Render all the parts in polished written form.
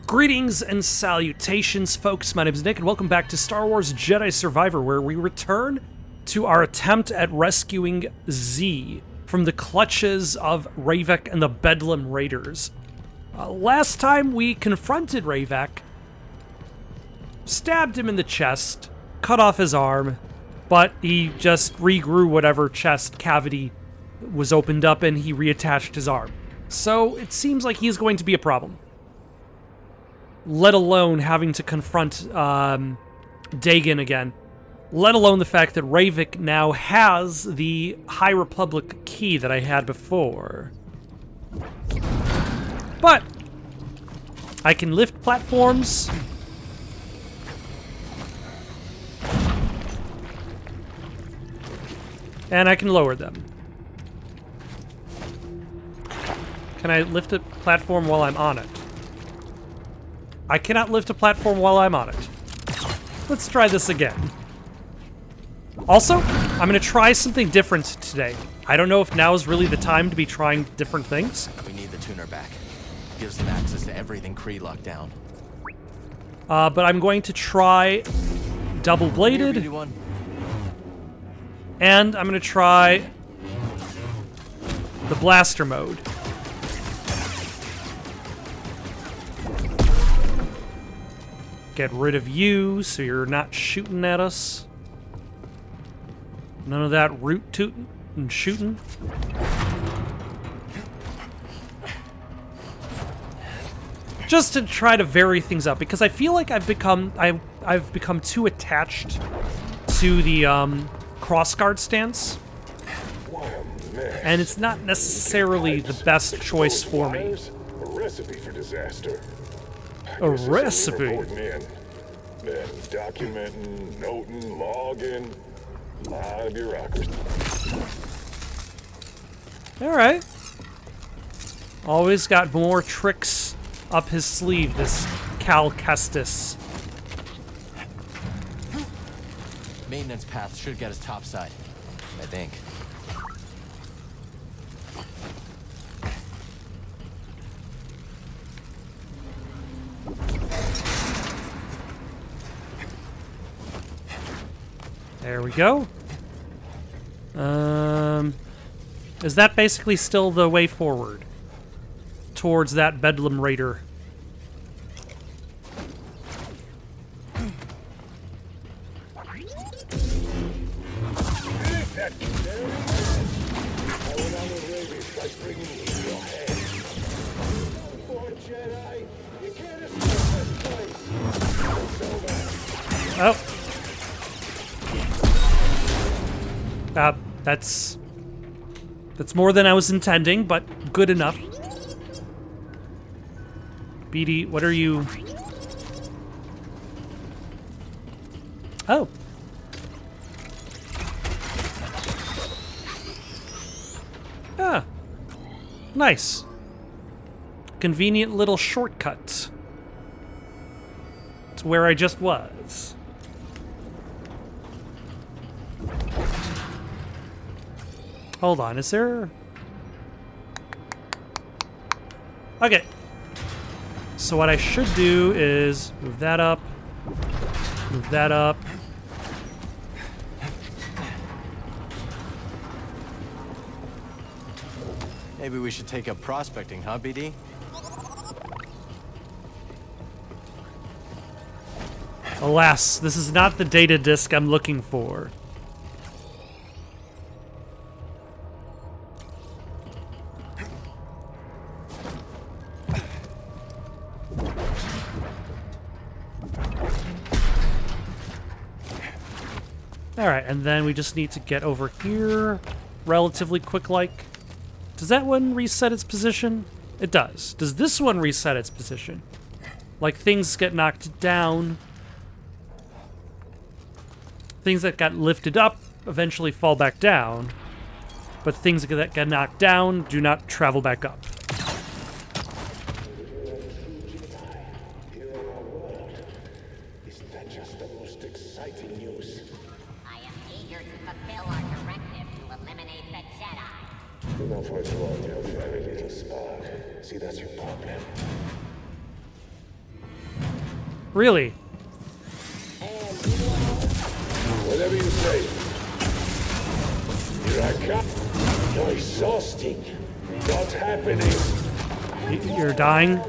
Greetings and salutations, folks. My name is Nick, and welcome back to Star Wars Jedi Survivor, where we return to our attempt at rescuing Z from the clutches of Ravek and the Bedlam Raiders. Last time we confronted Ravek, stabbed him in the chest, cut off his arm, but he just regrew whatever chest cavity was opened up and he reattached his arm. So it seems like he's going to be a problem. Let alone having to confront Dagon again. Let alone the fact that Ravek now has the High Republic key that I had before. But I can lift platforms. And I can lower them. Can I lift a platform while I'm on it? I cannot lift a platform while I'm on it. Let's try this again. Also, I'm going to try something different today. I don't know if now is really the time to be trying different things. We need the tuner back. Gives them access to everything Kree locked down. But I'm going to try double-bladed. And I'm going to try the blaster mode. Get rid of you so you're not shooting at us. None of that root tooting and shooting. Just to try to vary things up, because I feel like I've become too attached to the crossguard stance. And it's not necessarily the best choice for me. A recipe for disaster. A recipe? Then documenting, noting, logging, a lot of bureaucracy. Alright. Always got more tricks up his sleeve, this Cal Kestis. Maintenance path should get us topside, I think. There we go. Is that basically still the way forward? Towards that Bedlam Raider. Oh. That's more than I was intending, but good enough. BD, what are you? Oh. Ah. Nice. Convenient little shortcut to where I just was. Hold on, is there... Okay. So what I should do is move that up. Move that up. Maybe we should take up prospecting, huh, BD? Alas, this is not the data disk I'm looking for. Alright, and then we just need to get over here relatively quick-like. Does that one reset its position? It does. Does this one reset its position? Like, things get knocked down. Things that got lifted up eventually fall back down. But things that get knocked down do not travel back up. Isn't that just the most exciting news? I am eager to fulfill our directive to eliminate the Jedi. Enough was wrong, you very little spark. See, that's your problem. Really? Whatever you say. Here I come. You're exhausting. What's happening? You're dying?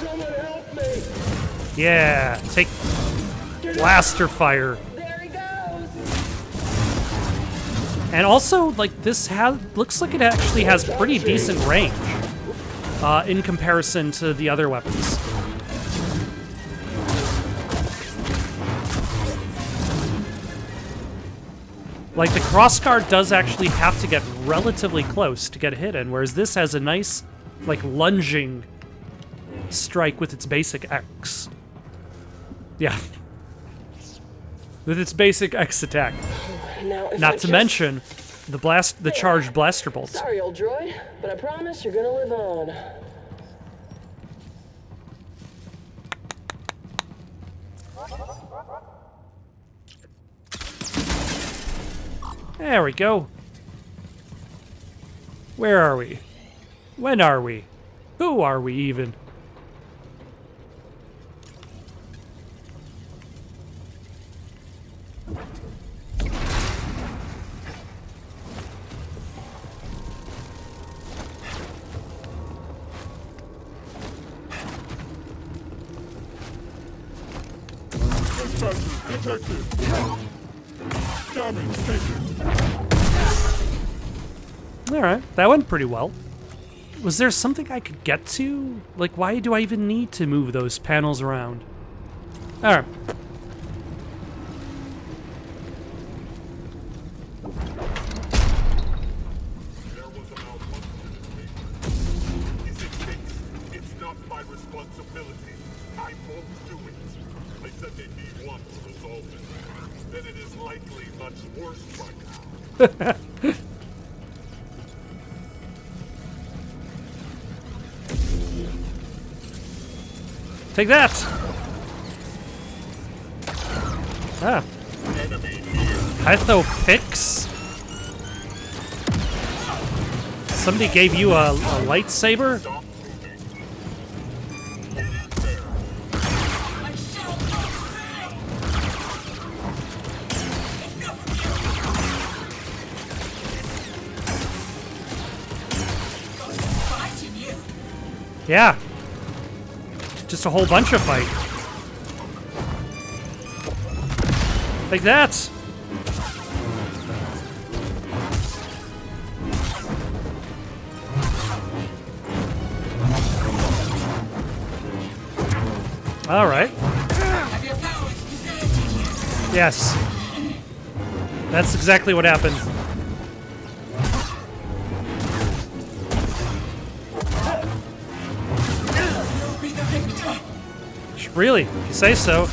Someone help me! Yeah, take blaster fire. There he goes. And also, like, this looks like it actually has pretty decent range in comparison to the other weapons. Like, the crossguard does actually have to get relatively close to get hit in, whereas this has a nice, like, lunging strike with its basic X. Yeah. With its basic X attack. Now, if I Not to just- mention the charged blaster bolts. Sorry, old droid, but I promise you're gonna live on. There we go. Where are we? When are we? Who are we even? Detected. Damage taken. Alright, that went pretty well. Was there something I could get to? Like, why do I even need to move those panels around? Alright. There was a malfunction in the paper. Is it fixed? It's not my responsibility. I won't do it. I said they need one to resolve it. Then it is likely much worse by now. Take that! Ah. Hytho Pix? Somebody gave you a lightsaber? Yeah. Just a whole bunch of fight. Like that. All right. Yes. That's exactly what happened. Really? If you say so.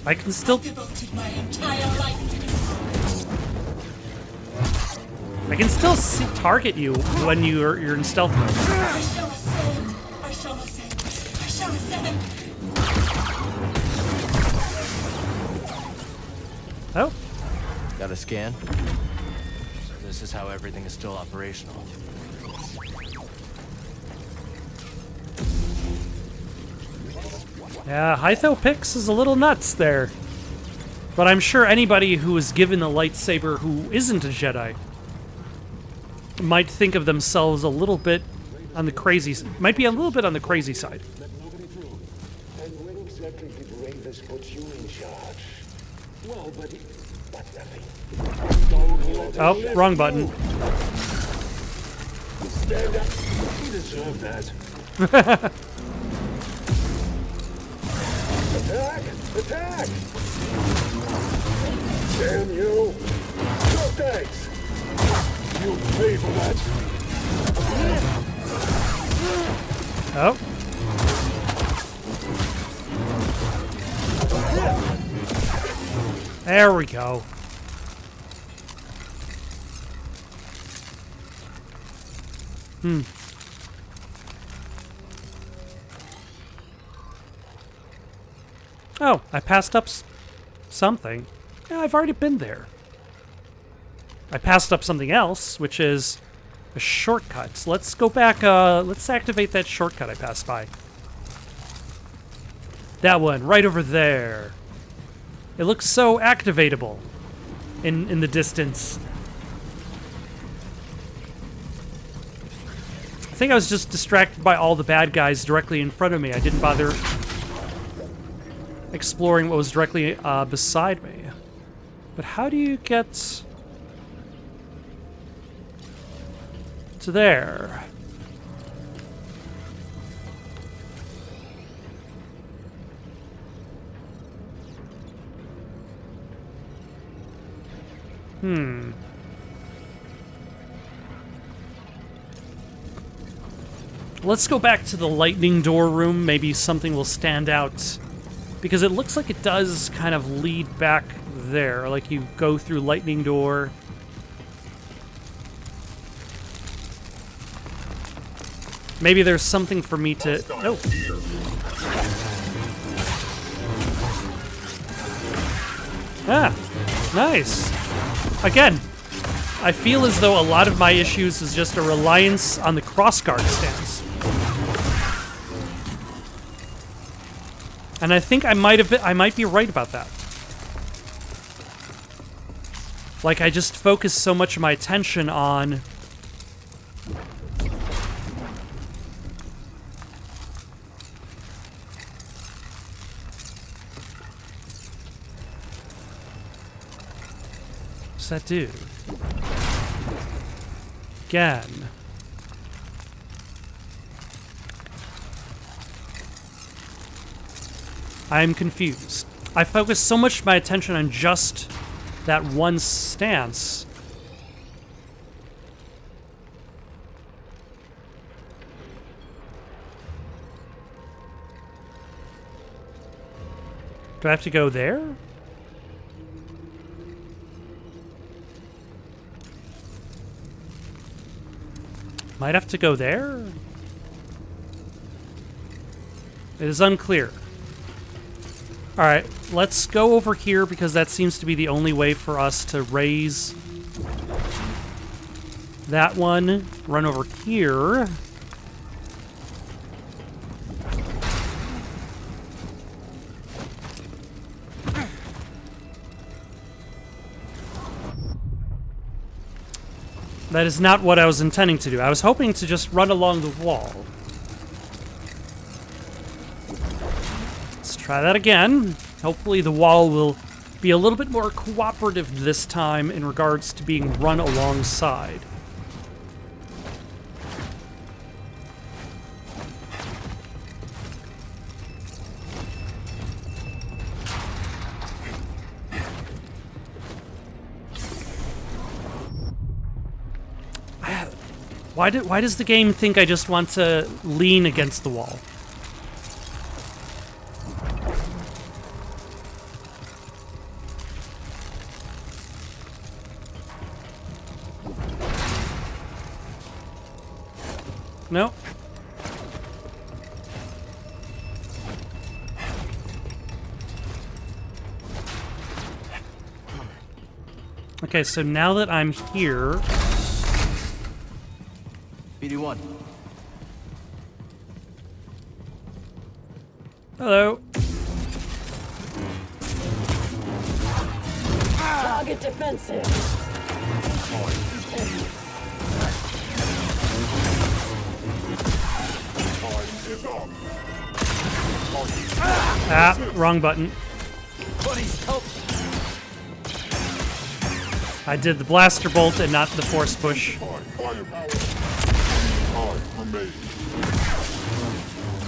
I can still... I can still target you when you're in stealth mode. Oh. Got a scan? So this is how everything is still operational. Yeah, Hythopix is a little nuts there. But I'm sure anybody who is given a lightsaber who isn't a Jedi might think of themselves a little bit on the crazy... might be a little bit on the crazy side. And when exactly did Ravis put you in charge? Well, but nothing. Don't let Oh, him live wrong button. Stand up. You deserve that. Attack! Attack! Damn you! No thanks! You pay for that! Oh. There we go. Oh, I passed up something. Yeah, I've already been there. I passed up something else, which is a shortcut. So let's go back, let's activate that shortcut I passed by. That one, right over there. It looks so activatable in the distance. I think I was just distracted by all the bad guys directly in front of me. I didn't bother exploring what was directly beside me. But how do you get to there? Let's go back to the lightning door room. Maybe something will stand out. Because it looks like it does kind of lead back there. Like you go through lightning door. Maybe there's something for me to... Oh. Ah, nice. Again, I feel as though a lot of my issues is just a reliance on the crossguard stance. And I think I might be right about that. Like, I just focus so much of my attention on... What's that do? Again. I'm confused. I focus so much of my attention on just that one stance. Do I have to go there? Might have to go there? It is unclear. Alright, let's go over here because that seems to be the only way for us to raise that one. Run over here. That is not what I was intending to do. I was hoping to just run along the wall. Let's try that again. Hopefully the wall will be a little bit more cooperative this time in regards to being run alongside. Why does the game think I just want to lean against the wall? No. Okay, so now that I'm here... BD1. Hello. Target defensive. Ah, wrong button. Buddy, help! I did the blaster bolt and not the force push.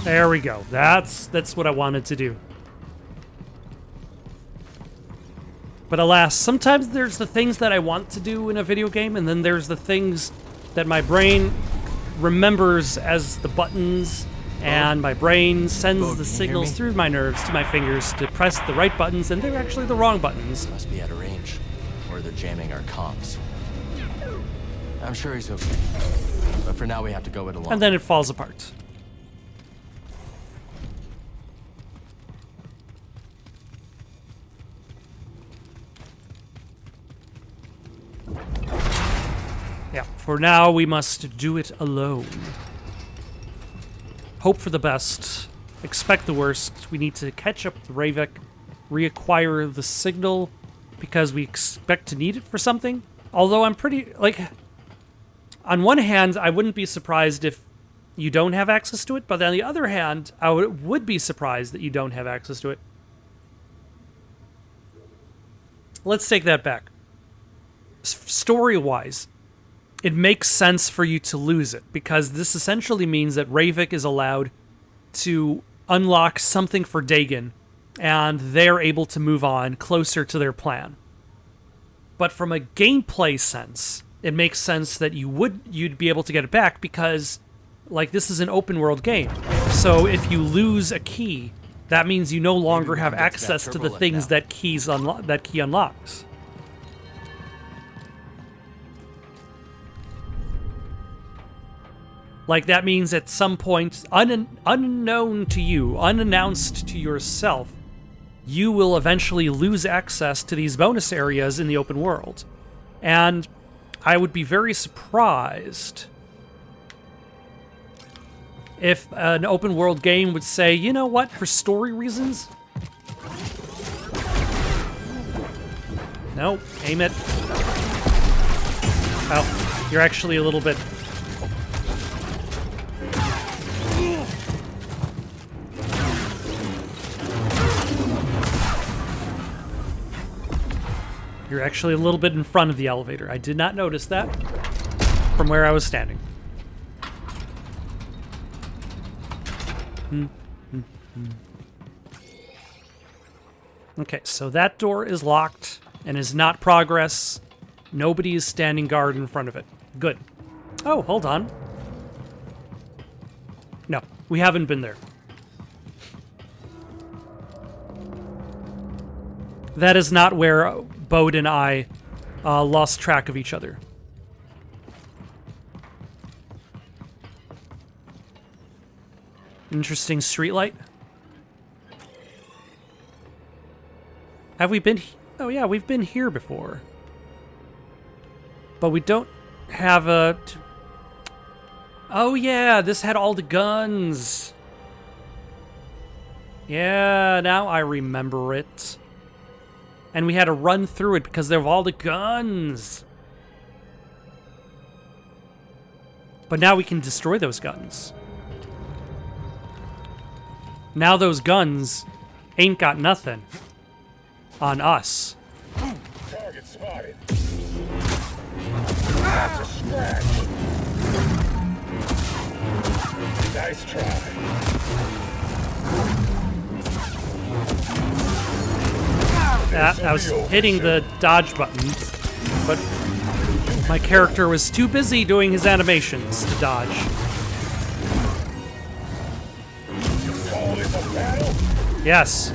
There we go. That's what I wanted to do. But alas, sometimes there's the things that I want to do in a video game, and then there's the things that my brain remembers as the buttons, and my brain sends the signals through my nerves to my fingers to press the right buttons, and they're actually the wrong buttons. Must be out of range, or they're jamming our comms. I'm sure he's okay. But for now, we have to go it alone. And then it falls apart. Yeah, for now we must do it alone. Hope for the best. Expect the worst. We need to catch up with Ravik, reacquire the signal, because we expect to need it for something. Although I'm pretty, like... On one hand, I wouldn't be surprised if you don't have access to it, but on the other hand, I would be surprised that you don't have access to it. Let's take that back. Story-wise, it makes sense for you to lose it, because this essentially means that Ravik is allowed to unlock something for Dagon, and they're able to move on closer to their plan. But from a gameplay sense, it makes sense that you'd be able to get it back, because, like, this is an open world game. So if you lose a key, that means you no longer have access to the things that key unlocks. Like, that means at some point, unknown to you, unannounced to yourself, you will eventually lose access to these bonus areas in the open world. And I would be very surprised if an open world game would say, you know what, for story reasons? No, aim it. Oh, you're actually a little bit... You're actually a little bit in front of the elevator. I did not notice that from where I was standing. Okay, so that door is locked and is not progress. Nobody is standing guard in front of it. Good. Oh, hold on. No, we haven't been there. That is not where Bode and I lost track of each other. Interesting streetlight. Have we been... Oh yeah, we've been here before. But we don't have a... Oh yeah, this had all the guns. Yeah, now I remember it. And we had to run through it because of all the guns. But now we can destroy those guns. Now those guns ain't got nothing on us. Target spotted. That's a scratch. Nice try. I was hitting the dodge button, but my character was too busy doing his animations to dodge. Call this a battle? Yes.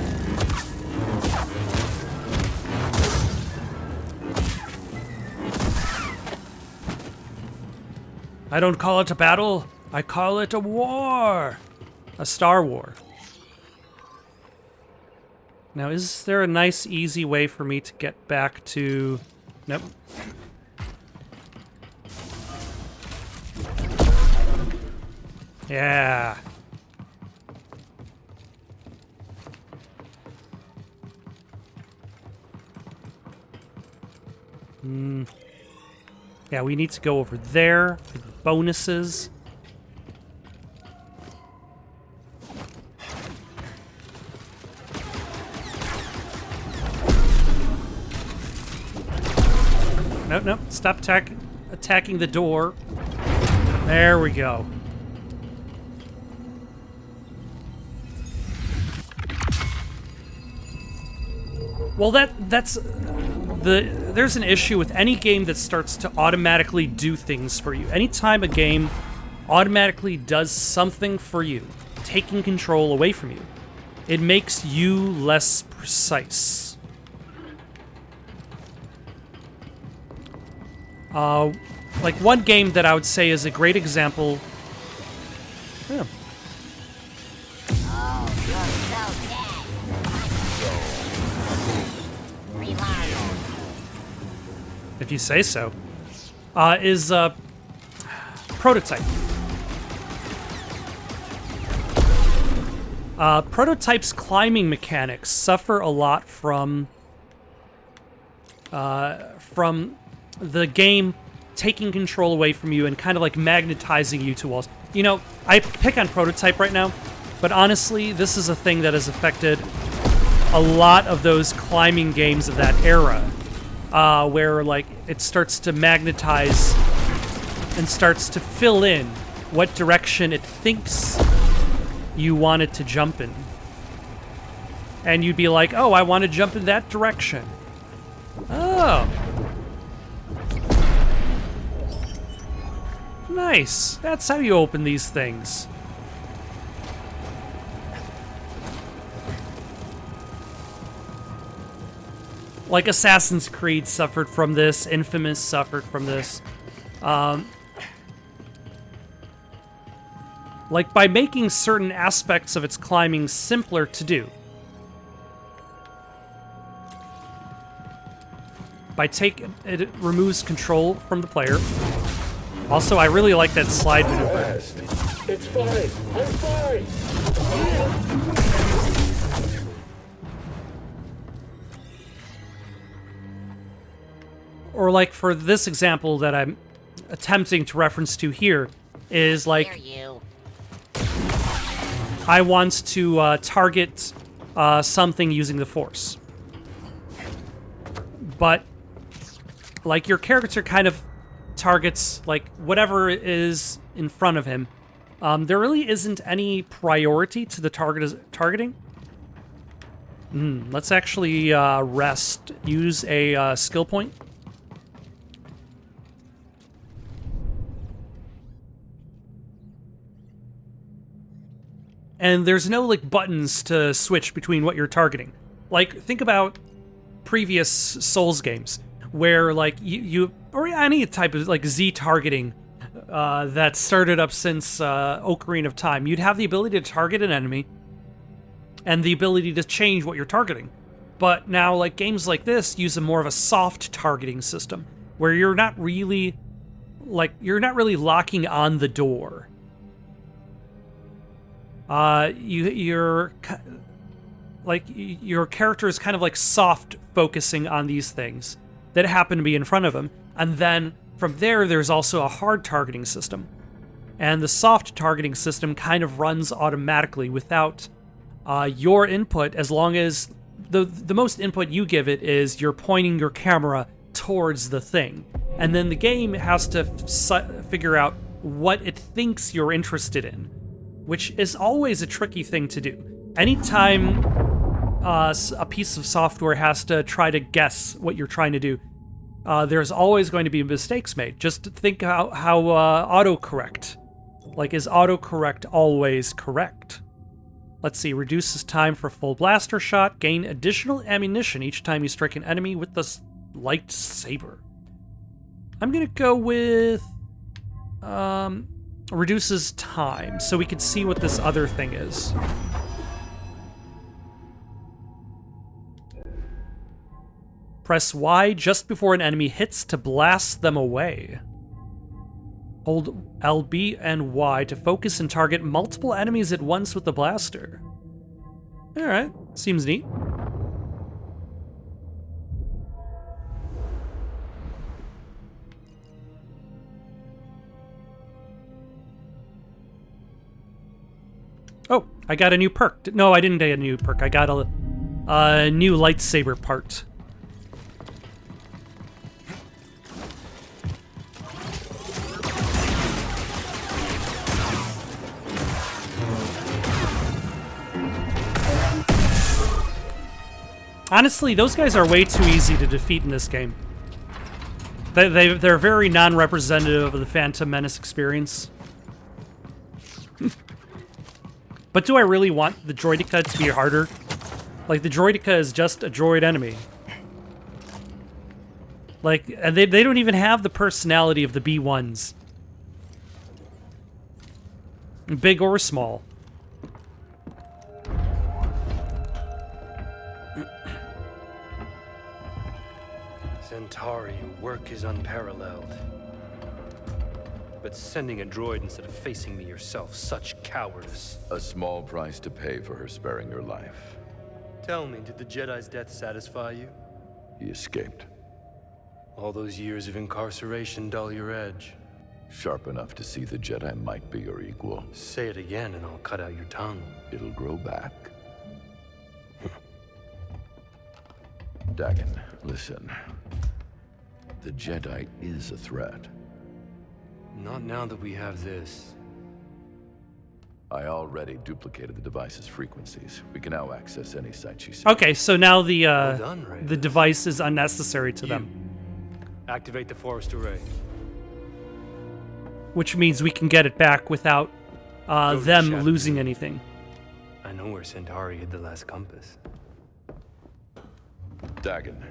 I don't call it a battle, I call it a war. A Star War. Now, is there a nice, easy way for me to get back to... Nope. Yeah. Yeah, we need to go over there for the bonuses. Nope, nope. Stop attacking the door. There we go. Well, there's an issue with any game that starts to automatically do things for you. Anytime a game automatically does something for you, taking control away from you, it makes you less precise. Like, one game that I would say is a great example... Yeah. Oh, you're so dead. Reload. If you say so, is Prototype. Prototype's climbing mechanics suffer a lot from the game taking control away from you and kind of like magnetizing you to walls. You know, I pick on Prototype right now, but honestly, this is a thing that has affected a lot of those climbing games of that era, where like it starts to magnetize and starts to fill in what direction it thinks you want it to jump in. And you'd be like, oh, I want to jump in that direction. Oh. Nice. That's how you open these things. Like Assassin's Creed suffered from this, Infamous suffered from this. Like by making certain aspects of its climbing simpler to do. It removes control from the player. Also, I really like that slide maneuver. It's fine. I'm fine. Or like for this example that I'm attempting to reference to here is like Hear you. I want to target something using the Force. But like your character kind of targets like whatever is in front of him. There really isn't any priority to the targeting. Let's actually rest. Use a skill point. And there's no like buttons to switch between what you're targeting. Like think about previous Souls games where like you or any type of like Z targeting that started up since Ocarina of Time. You'd have the ability to target an enemy and the ability to change what you're targeting. But now like games like this use a more of a soft targeting system where you're not really locking on the door. Your character is kind of like soft focusing on these things that happen to be in front of him, and then from there's also a hard targeting system, and the soft targeting system kind of runs automatically without your input, as long as the most input you give it is you're pointing your camera towards the thing, and then the game has to figure out what it thinks you're interested in, which is always a tricky thing to do. Anytime a piece of software has to try to guess what you're trying to do, there's always going to be mistakes made. Just think how autocorrect. Like, is autocorrect always correct? Let's see, reduces time for full blaster shot, gain additional ammunition each time you strike an enemy with the lightsaber. I'm gonna go with... reduces time, so we can see what this other thing is. Press Y just before an enemy hits to blast them away. Hold LB and Y to focus and target multiple enemies at once with the blaster. Alright, seems neat. Oh, I got a new perk. No, I didn't get a new perk. I got a new lightsaber part. Honestly, those guys are way too easy to defeat in this game. They're very non-representative of the Phantom Menace experience. But do I really want the Droideka to be harder? Like, the Droideka is just a droid enemy. Like, and they don't even have the personality of the B1s. Big or small. Centauri, your work is unparalleled. But sending a droid instead of facing me yourself, such cowardice. A small price to pay for her sparing your life. Tell me, did the Jedi's death satisfy you? He escaped. All those years of incarceration dull your edge. Sharp enough to see the Jedi might be your equal. Say it again and I'll cut out your tongue. It'll grow back. Dagon, listen. The Jedi is a threat. Not now that we have this. I already duplicated the device's frequencies. We can now access any site you see. Okay, so now the done, Raven. the device is unnecessary to them, Activate the forest array. which means we can get it back without to them Shadow. losing anything. I know where Centauri hid the last compass. Dagon.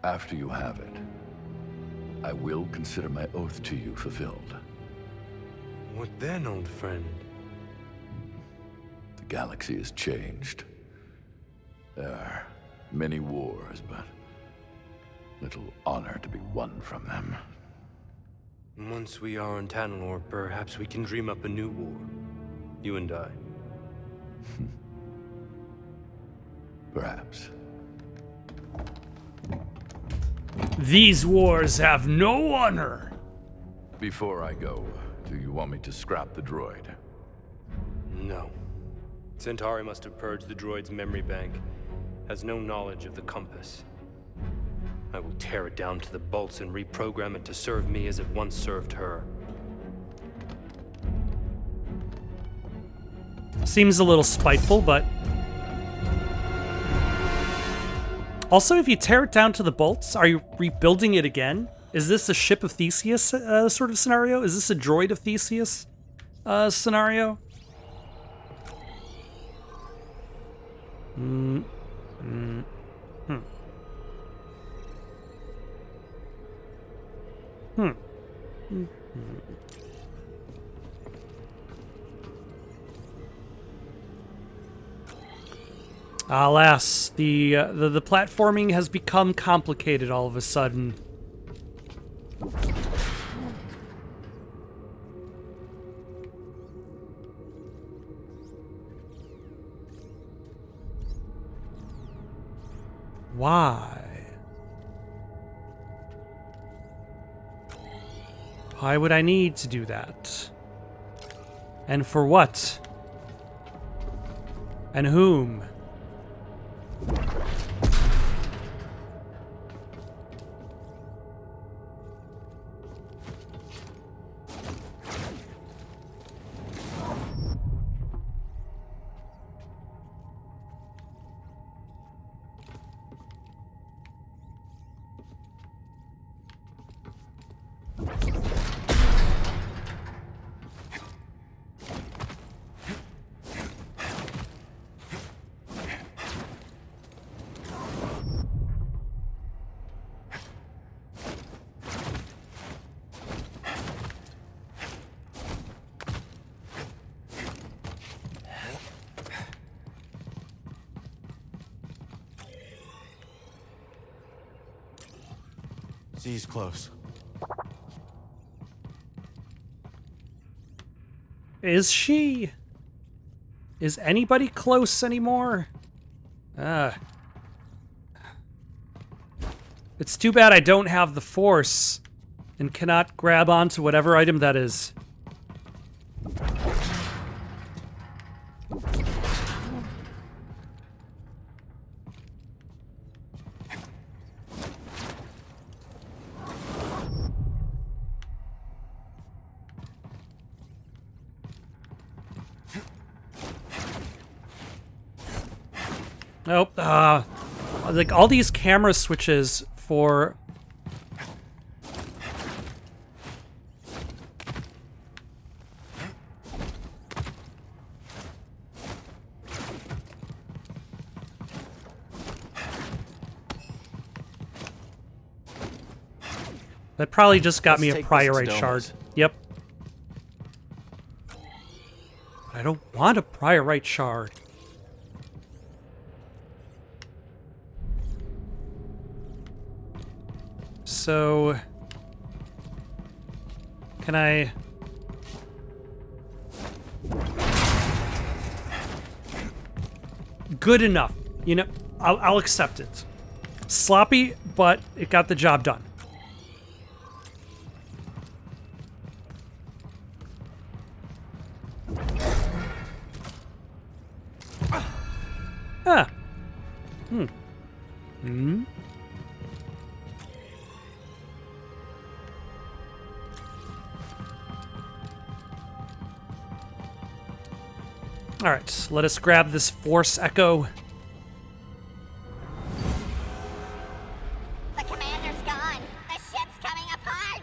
After you have it, I will consider my oath to you fulfilled. What then, old friend? The galaxy has changed. There are many wars, but little honor to be won from them. Once we are on Tanalorr, perhaps we can dream up a new war. You and I. Perhaps. These wars have no honor. Before I go, do you want me to scrap the droid? No. Centauri must have purged the droid's memory bank. Has no knowledge of the compass. I will tear it down to the bolts and reprogram it to serve me as it once served her. Seems a little spiteful, but... Also, if you tear it down to the bolts, are you rebuilding it again? Is this a ship of Theseus sort of scenario? Is this a droid of Theseus scenario? Alas, the platforming has become complicated all of a sudden. Why? Why would I need to do that? And for what? And whom? Z's close. Is she? Is anybody close anymore? It's too bad I don't have the Force and cannot grab onto whatever item that is. Nope. Like all these camera switches for That probably just got Let's me a take this priorite to shard. Domus. Yep. I don't want a priorite shard. So... Can I... Good enough. You know, I'll accept it. Sloppy, but it got the job done. Ah. All right, let us grab this Force Echo. The commander's gone. The ship's coming apart.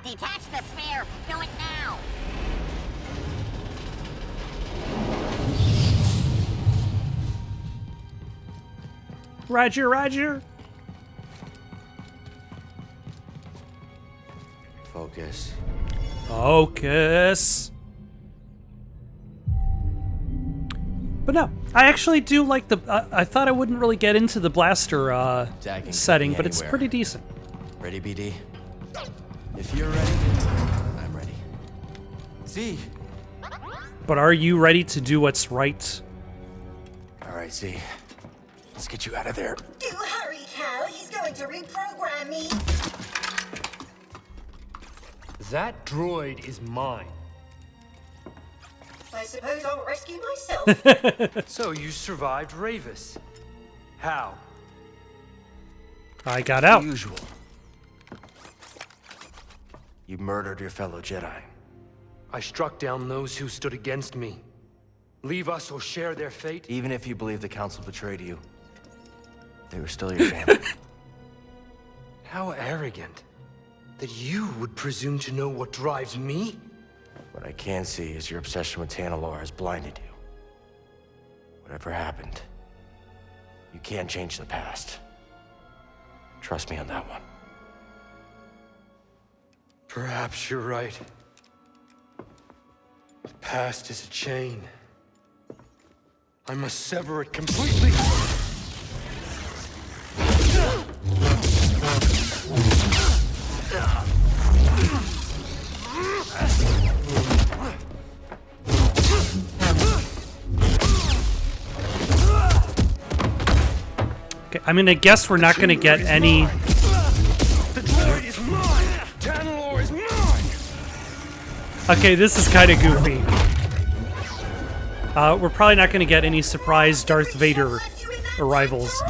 Detach the sphere. Do it now. Roger, Roger. Focus. Focus. But no, I actually do like the... I thought I wouldn't really get into the blaster Tagging setting, could be but it's anywhere. pretty decent. Ready, BD? If you're ready, I'm ready. Z. But are you ready to do what's right? All right, Z. Let's get you out of there. Do hurry, Cal. He's going to reprogram me. That droid is mine. I suppose I'll rescue myself. So you survived Ravis. How? I got out. Usual. You murdered your fellow Jedi. I struck down those who stood against me. Leave us or share their fate? Even if you believe the Council betrayed you, they were still your family. How arrogant. That you would presume to know what drives me? What I can see is your obsession with Tanalor has blinded you. Whatever happened, you can't change the past. Trust me on that one. Perhaps you're right. The past is a chain. I must sever it completely. Okay, I'm gonna guess we're not gonna get any... The droid is mine! Tanalor is mine! Okay, this is kind of goofy. We're probably not gonna get any surprise Darth Vader arrivals.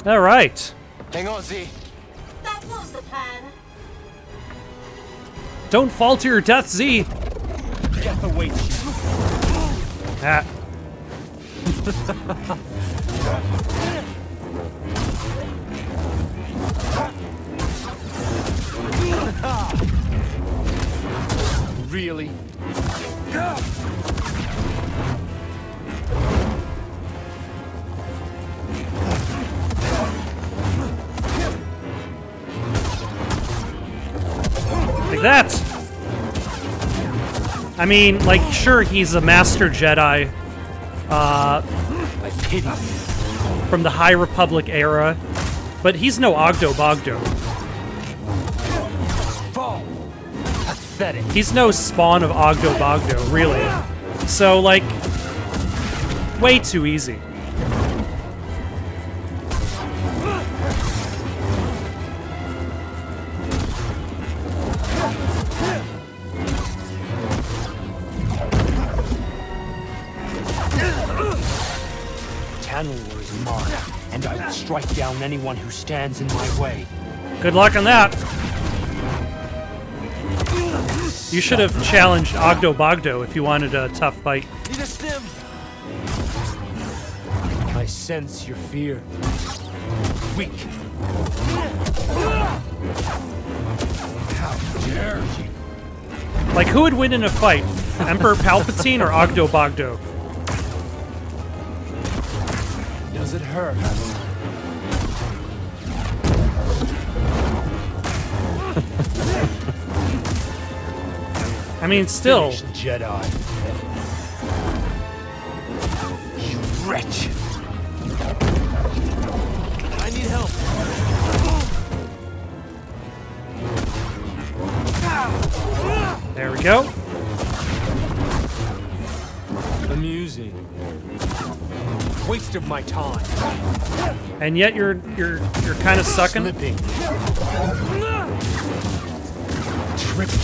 All right. Hang on, Z. That was the plan. Don't fall to your death, Z. Death awaits you. Ah. Really? Like that. I mean, like, sure, he's a master Jedi I pity you. from the High Republic era, but he's no Ogdo Bogdo. Fall. Pathetic. He's no spawn of Ogdo Bogdo, really. So, like, way too easy. Tanalor is mine, and I will strike down anyone who stands in my way. Good luck on that. You should have challenged Ogdo Bogdo if you wanted a tough fight. Need a stim. I sense your fear. Weak. How dare you? Like, who would win in a fight? Emperor Palpatine or Ogdo Bogdo? Does it hurt? I mean, still. Finish, Jedi. You wretch. I need help. There we go. Amusing. Waste of my time. And yet you're kind of sucking. Slipping. Tripping.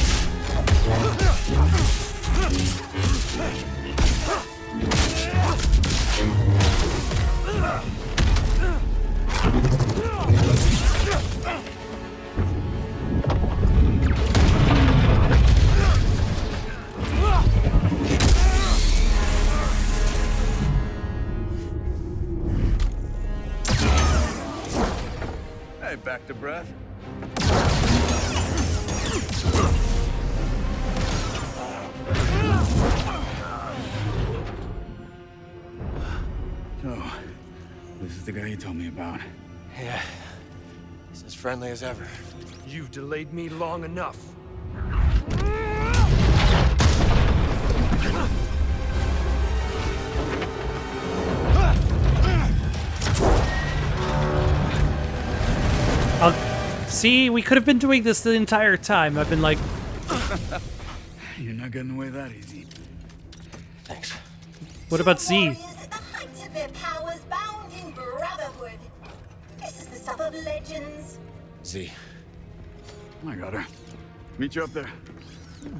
Hey, back to breath. Oh, this is the guy you told me about. Yeah. He's as friendly as ever. You've delayed me long enough. See, we could have been doing this the entire time. I've been like, You're not getting away that easy. Thanks. what about Z? Warriors at the height of their powers, bound in brotherhood. This is the stuff of legends. Z. I got her. Meet you up there.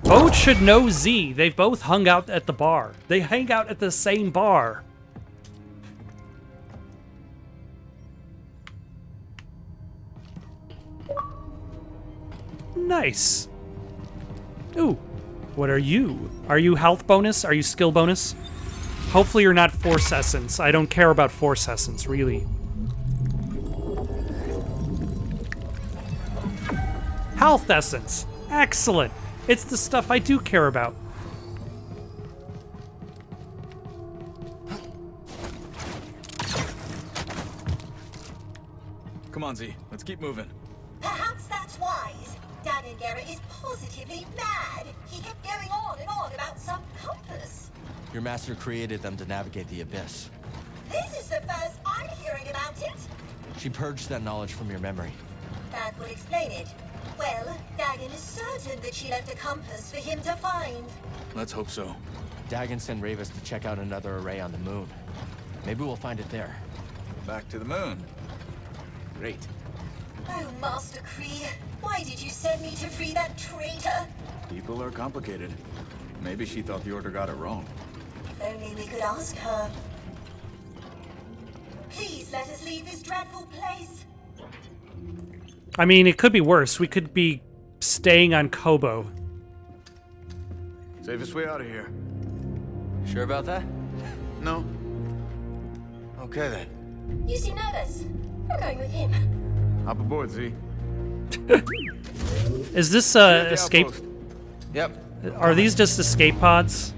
Both should know Z. They've both hung out at the bar. They hang out at the same bar. Nice. Ooh, what are you? Are you health bonus? Are you skill bonus? Hopefully you're not Force Essence. I don't care about Force Essence, really. Health Essence. Excellent. It's the stuff I do care about. Come on, Z. Let's keep moving. Perhaps that's wise. Dagon Garrett is positively mad. He kept going on and on about some compass. Your master created them to navigate the abyss. This is the first I'm hearing about it. She purged that knowledge from your memory. That would explain it. Well, Dagon is certain that she left a compass for him to find. Let's hope so. Dagon sent Ravis to check out another array on the moon. Maybe we'll find it there. Back to the moon. Great. Oh, Master Kree, why did you send me to free that traitor? People are complicated. Maybe she thought the Order got it wrong. If only we could ask her. Please let us leave this dreadful place. I mean, it could be worse. We could be staying on Kobo. Safest way out of here. Sure about that? No. Okay then. You seem nervous. I'm going with him. Hop aboard, Z. Is this The escape? outpost. Yep. Are these just escape pods?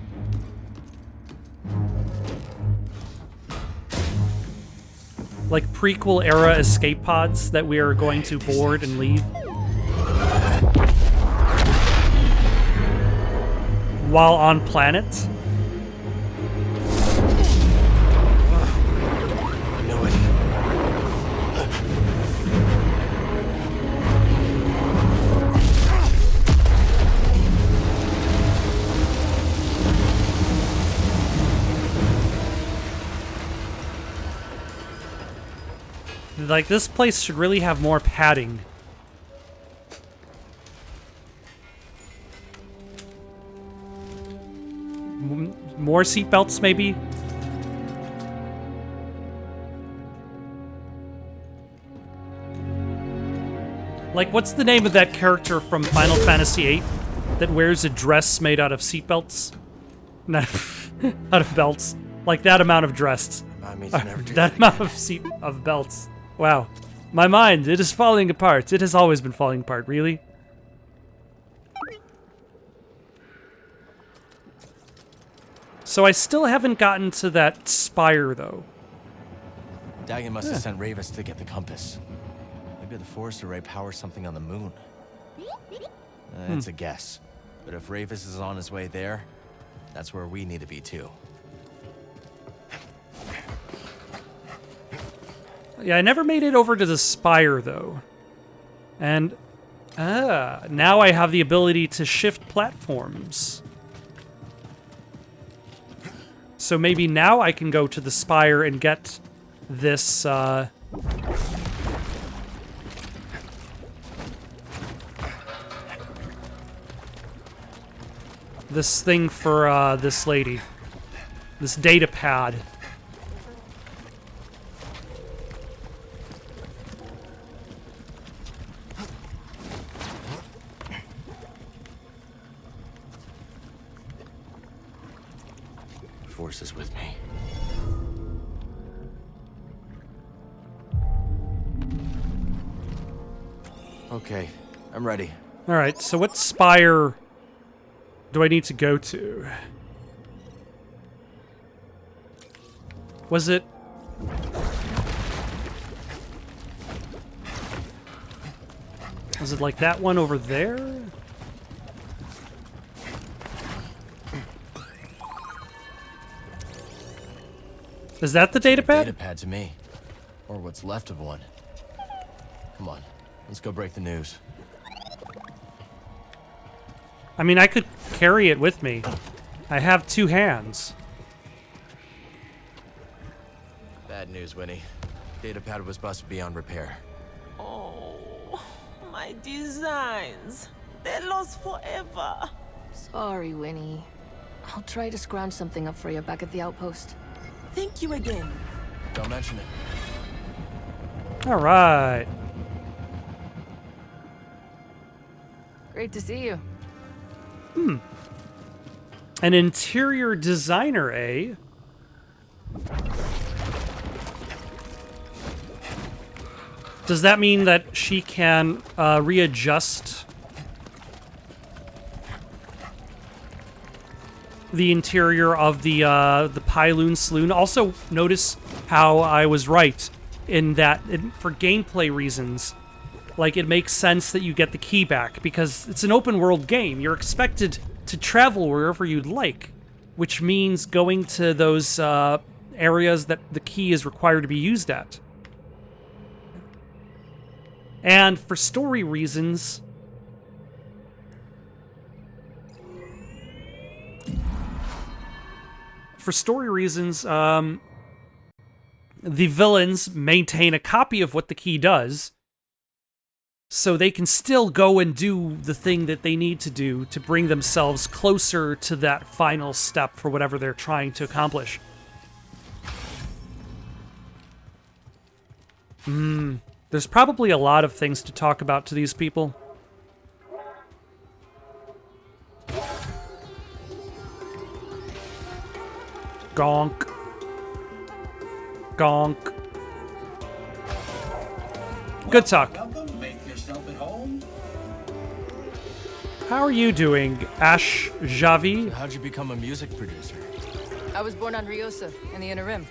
Like prequel era escape pods that we are going to board and leave? While on planet? I knew it. Like, this place should really have more padding. More seatbelts, maybe? Like, what's the name of that character from Final Fantasy VIII that wears a dress made out of seatbelts? Not out of belts. Like that amount of dress. Remind me to never do That amount of belts. Wow. My mind, it is falling apart. It has always been falling apart, really. So I still haven't gotten to that spire, though. Dagon must have sent Ravis to get the compass. Maybe the Force Array powers something on the moon. It's a guess. But if Ravis is on his way there, that's where we need to be too. Yeah, I never made it over to the spire, though. And, now I have the ability to shift platforms. So maybe now I can go to the spire and get this, this thing for, this lady. This data pad. Force is with me. Okay, I'm ready. All right, so what spire do I need to go to? Was it... Was it like that one over there? Is that the data pad? Data pad to me. Or what's left of one. Come on, let's go break the news. I mean, I could carry it with me. I have 2 hands. Bad news, Winnie. Data pad was busted beyond repair. Oh, my designs. They're lost forever. Sorry, Winnie. I'll try to scrounge something up for you back at the outpost. Thank you again. Don't mention it. All right. Great to see you. An interior designer, eh? Does that mean that she can readjust the interior of the Pyloon Saloon? Also, notice how I was right in that, for gameplay reasons, like, it makes sense that you get the key back, because it's an open world game. You're expected to travel wherever you'd like, which means going to those areas that the key is required to be used at. And for story reasons, the villains maintain a copy of what the key does, so they can still go and do the thing that they need to do to bring themselves closer to that final step for whatever they're trying to accomplish. There's probably a lot of things to talk about to these people. Gonk. Gonk. Good talk. Make yourself at home. How are you doing, Ash Javi? How'd you become a music producer? I was born on Ryosa, in the Inner Rim.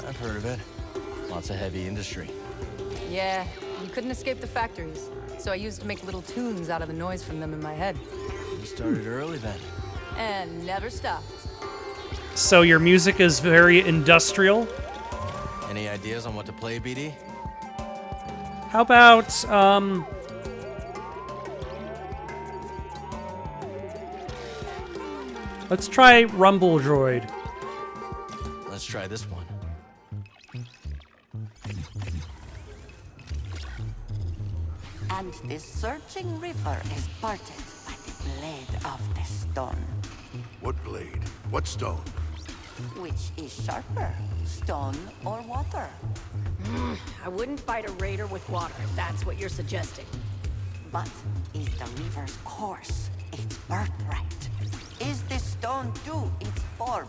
I've heard of it. Lots of heavy industry. Yeah, you couldn't escape the factories, so I used to make little tunes out of the noise from them in my head. You started early then. And never stopped. So your music is very industrial? Any ideas on what to play, BD? How about, let's try Rumble Droid. Let's try this one. And the surging river is parted by the blade of the stone. What blade? What stone? Which is sharper, stone or water? I wouldn't fight a raider with water, if that's what you're suggesting. But is the river's course its birthright? Is the stone due its form?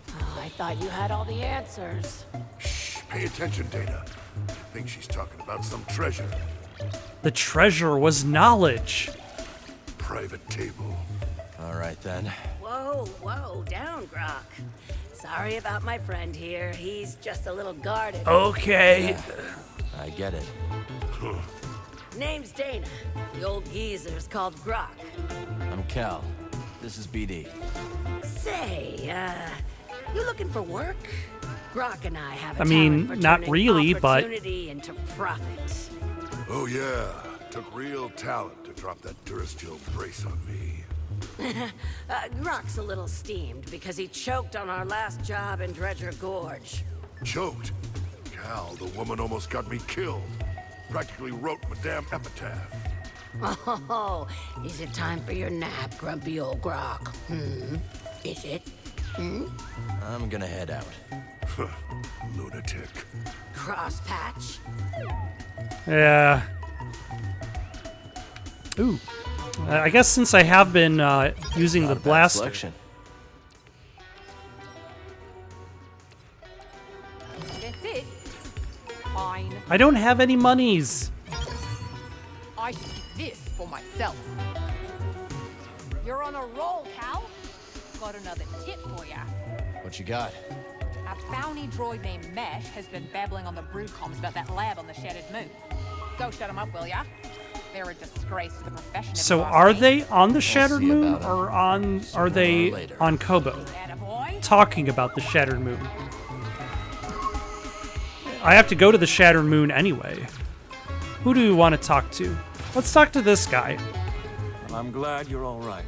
Oh, I thought you had all the answers. Shh, pay attention, Data. think she's talking about some treasure. The treasure was knowledge. Private table. All right, then. Whoa, down, Grok. Sorry about my friend here. He's just a little guarded. Okay. Yeah, I get it. Name's Dana. The old geezer's called Grok. I'm Cal. This is BD. Say, you looking for work? Grok and I have a I mean, talent for not turning really, but... opportunity into profit. Oh yeah, took real talent to drop that Durasteel brace on me. Grok's a little steamed because he choked on our last job in Dredger Gorge. Choked? Cal, the woman almost got me killed. Practically wrote my damn epitaph. Oh, is it time for your nap, grumpy old Grok? Is it? I'm gonna head out. Lunatic. Crosspatch? Yeah. Ooh. I guess since I have been using the blaster... Selection. That's it. Fine. I don't have any monies. I should keep this for myself. You're on a roll, Cal. Got another tip for ya. What you got? A bounty droid named Mesh has been babbling on the brood comms about that lab on the Shattered Moon. Go shut him up, will ya? They're a disgrace to the profession. if So you ask are me. they on the Shattered see Moon, about 'em. or are they later. on Kobo? Attaboy. Talking about the Shattered Moon. I have to go to the Shattered Moon anyway. Who do we want to talk to? Let's talk to this guy. Well, I'm glad you're all right.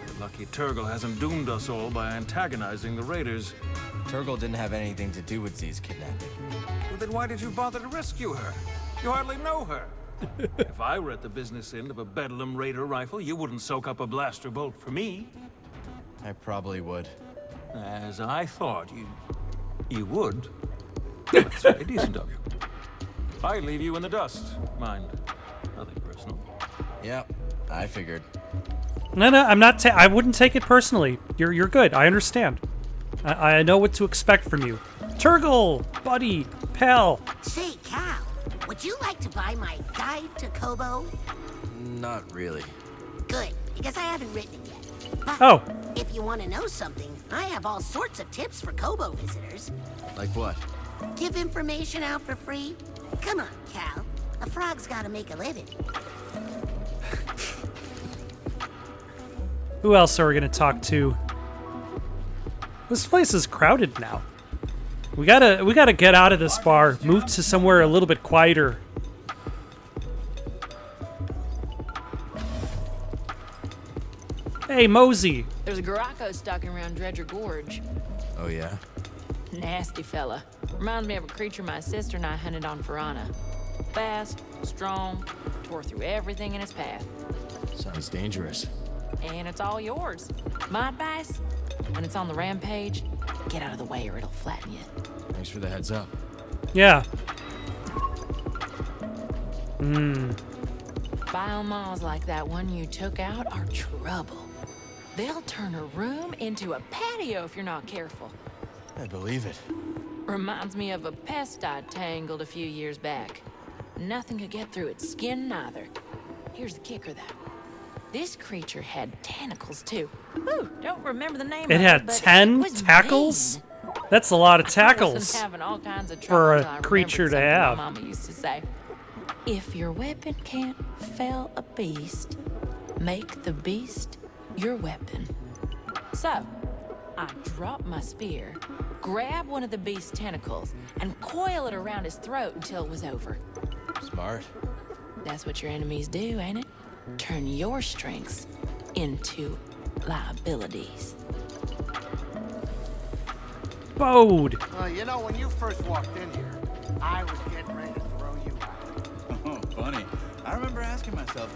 We're lucky Turgle hasn't doomed us all by antagonizing the raiders. Turgle didn't have anything to do with Z's kidnapping. Well, then why did you bother to rescue her? You hardly know her. If I were at the business end of a Bedlam Raider rifle, you wouldn't soak up a blaster bolt for me. I probably would. As I thought you would. That's very decent of you. I leave you in the dust. Mind, nothing personal. Yep, I figured. No, I'm not. I wouldn't take it personally. You're good. I understand. I know what to expect from you. Turgle, buddy, pal. Say, Cal, would you like to buy my guide to Kobo? Not really. Good, because I haven't written it yet. But Oh. if you want to know something, I have all sorts of tips for Kobo visitors. Like what? Give information out for free? Come on, Cal. A frog's gotta make a living. Who else are we gonna talk to? This place is crowded now. We gotta get out of this bar. Move to somewhere a little bit quieter. Hey, Mosey. There's a Garako stalking around Dredger Gorge. Oh, yeah? Nasty fella. Reminds me of a creature my sister and I hunted on Piranha. Fast, strong, tore through everything in its path. Sounds dangerous. And it's all yours. My advice? When it's on the rampage, get out of the way or it'll flatten you. Thanks for the heads up. Yeah. Biomaws like that one you took out are trouble. They'll turn a room into a patio if you're not careful. I believe it. Reminds me of a pest I tangled a few years back. Nothing could get through its skin neither. Here's the kicker though. This creature had tentacles too. Whew, don't remember the name It of had it, but 10 it was tackles? mean. That's a lot of I was tackles having all kinds of for trouble till I a remembered creature to something have. My mama used to say, if your weapon can't fell a beast, make the beast your weapon. So, I drop my spear, grab one of the beast's tentacles, and coil it around his throat until it was over. Smart. That's what your enemies do, ain't it? Turn your strengths into liabilities. Bode. Well, you know, when you first walked in here, I was getting ready to throw you out. Oh, funny. I remember asking myself,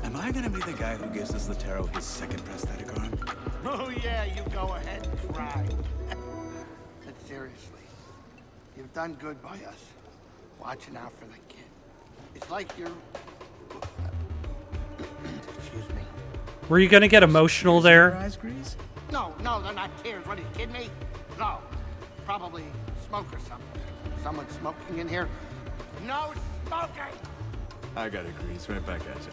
am I gonna be the guy who gives this Latero his second prosthetic arm? Oh, yeah, you go ahead and try. But seriously, you've done good by us. Watching out for the kid. It's like you're... Excuse me. Were you gonna get emotional there? No, they're not tears. What, are you kidding me? No. Probably smoke or something. Someone's smoking in here. No smoking! I got it, Grease. Right back at you.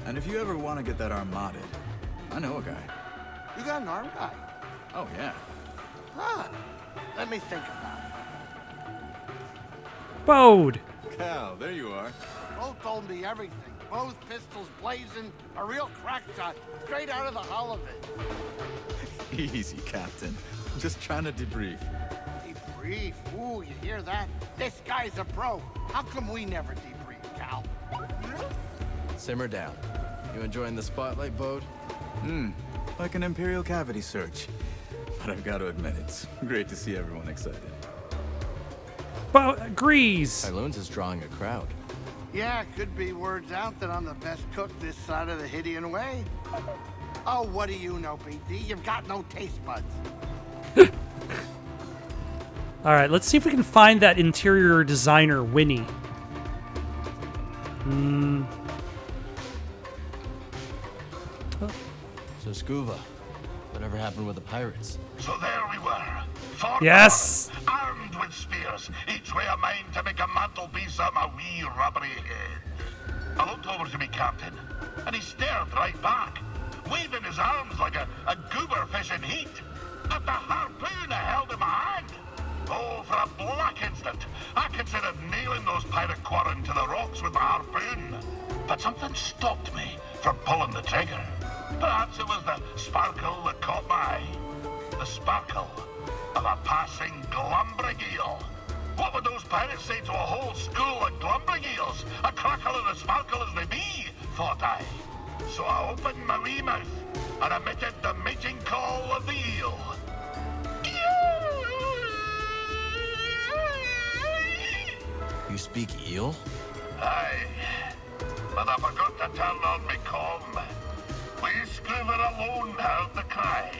And if you ever want to get that arm modded, I know a guy. You got an arm guy? Oh, yeah. Huh. Let me think about Bode! Cal, there you are. it. Both told me everything. Both pistols blazing, a real crack shot, straight out of the hull of it. Easy, Captain. Just trying to debrief. Debrief? Ooh, you hear that? This guy's a pro. How come we never debrief, Cal? Simmer down. You enjoying the spotlight, Bode? Like an Imperial cavity search. But I've got to admit, it's great to see everyone excited. Grease! Pyloon's is drawing a crowd. Yeah, could be words out that I'm the best cook this side of the Hydian Way. Oh, what do you know, BD? You've got no taste buds. All right, let's see if we can find that interior designer, Winnie. So, Scuba, whatever happened with the pirates? So there we were. Four Yes! guards, armed with spears, each way a mind to make a mantelpiece of my wee rubbery head. I looked over to me captain, and he stared right back, waving his arms like a goober fish in heat. At the harpoon I held in my hand. Oh, for a black instant, I considered nailing those pirate quarren to the rocks with my harpoon. But something stopped me from pulling the trigger. Perhaps it was the sparkle that caught my eye. The sparkle of a passing glumbrig eel. What would those pirates say to a whole school of glumbrig eels? A crackle and a sparkle as they be, thought I. So I opened my wee mouth and emitted the mating call of the eel. You speak eel? Aye, but I forgot to turn on me comm. We Scuba alone heard the cry.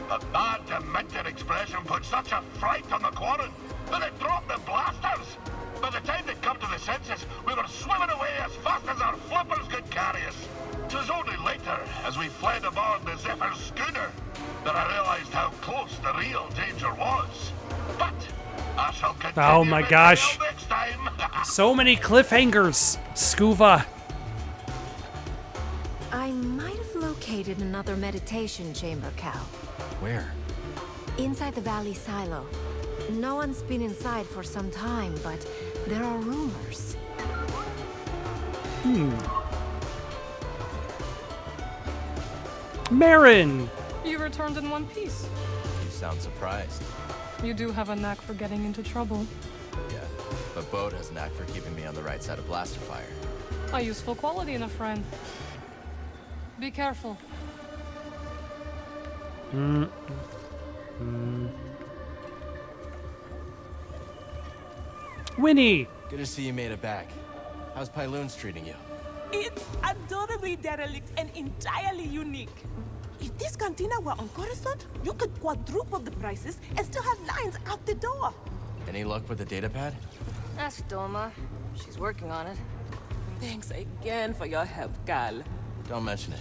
But that demented expression put such a fright on the quarren that it dropped the blasters. By the time they'd come to the senses, we were swimming away as fast as our flippers could carry us. 'Twas only later, as we fled aboard the Zephyr's schooner, that I realized how close the real danger was. But I shall continue. Oh my gosh. Next time. So many cliffhangers, Scuba. I might have located another meditation chamber, Cal. Where? Inside the valley silo. No one's been inside for some time, but there are rumors. Marin! You returned in one piece. You sound surprised. You do have a knack for getting into trouble. Yeah, but Bode has a knack for keeping me on the right side of blaster fire. A useful quality in a friend. Be careful. Winnie! Good to see you made it back. How's Pyloon's treating you? It's adorably derelict and entirely unique. If this cantina were on Coruscant, you could quadruple the prices and still have lines out the door. Any luck with the datapad? Ask Doma. She's working on it. Thanks again for your help, Cal. Don't mention it.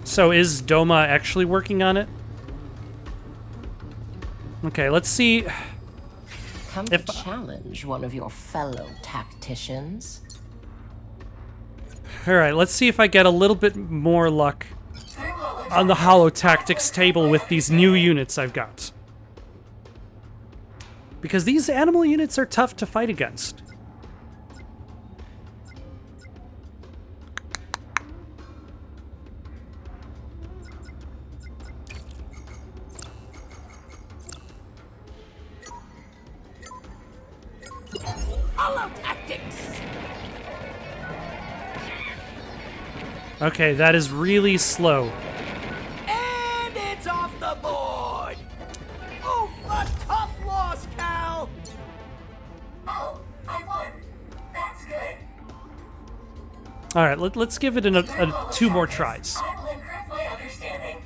So is Doma actually working on it? Okay, let's see. Come to challenge one of your fellow tacticians. Alright, let's see if I get a little bit more luck on the Holo Tactics table with these new units I've got. Because these animal units are tough to fight against. Holo tactics! Okay, that is really slow. And it's off the board! Oh, a tough loss, Cal! Oh, I won. That's good. Alright, let's give it two more tries. I will improve my understanding.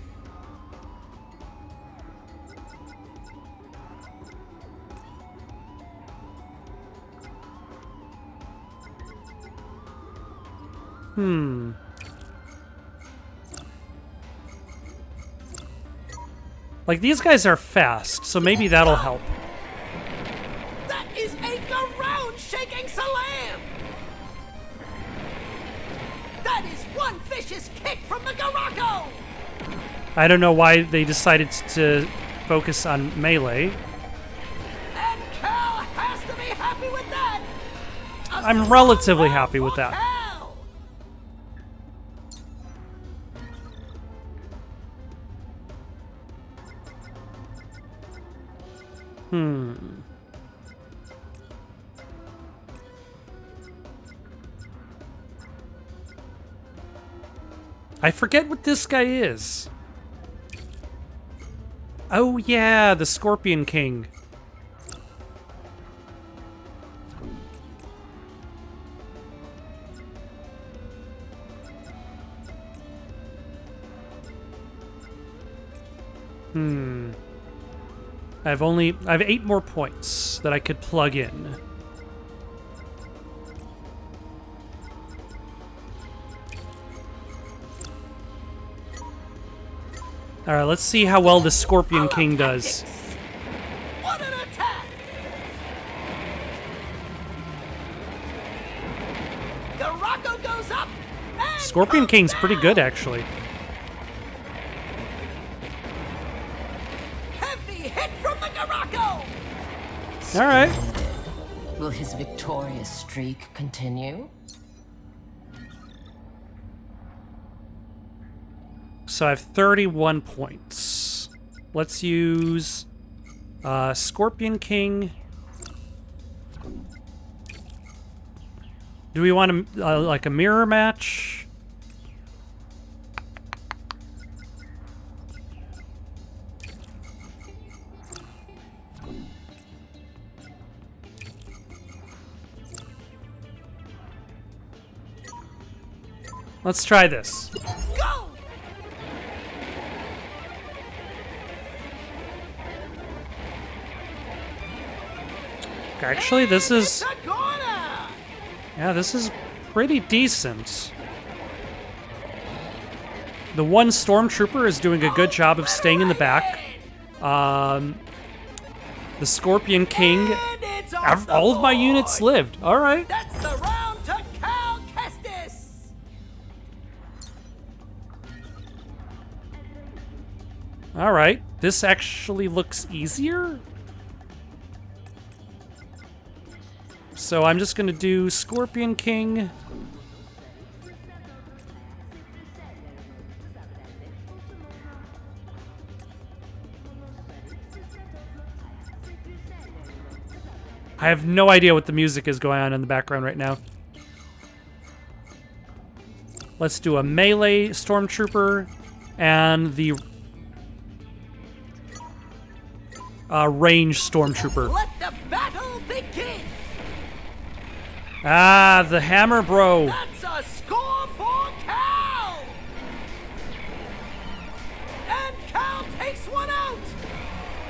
Like, these guys are fast, so maybe that'll help. One vicious kick from the Garako! I don't know why they decided to focus on melee. And Cal has to be happy with that! I'm relatively happy with that. I forget what this guy is. Oh yeah, the Scorpion King. I have 8 more points that I could plug in. All right, let's see how well the Scorpion King does. What an attack! Garako goes up. Scorpion King's pretty good, actually. Heavy hit from the Garako. All right. Will his victorious streak continue? So I have 31 points. Let's use Scorpion King. Do we want like a mirror match? Let's try this. Go! Actually, this is... Yeah, this is pretty decent. The one stormtrooper is doing a good job of staying in the back. The Scorpion King... All of my units lived. All right. That's the round to Cal Kestis. All right. This actually looks easier. So I'm just going to do Scorpion King. I have no idea what the music is going on in the background right now. Let's do a melee stormtrooper and the range stormtrooper. Let the battle begin. Ah, the hammer bro. That's a score for Cal. And Cal takes one out.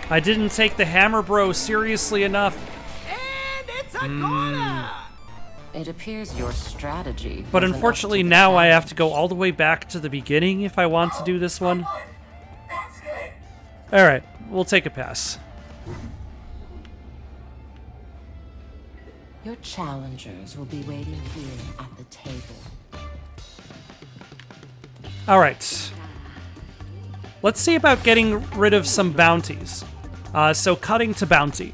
I didn't take the hammer bro seriously enough. And it's a corner. It appears your strategy. But unfortunately now I have to go all the way back to the beginning if I want to do this one. Alright, we'll take a pass. Your challengers will be waiting here at the table. Alright. Let's see about getting rid of some bounties. So cutting to bounty.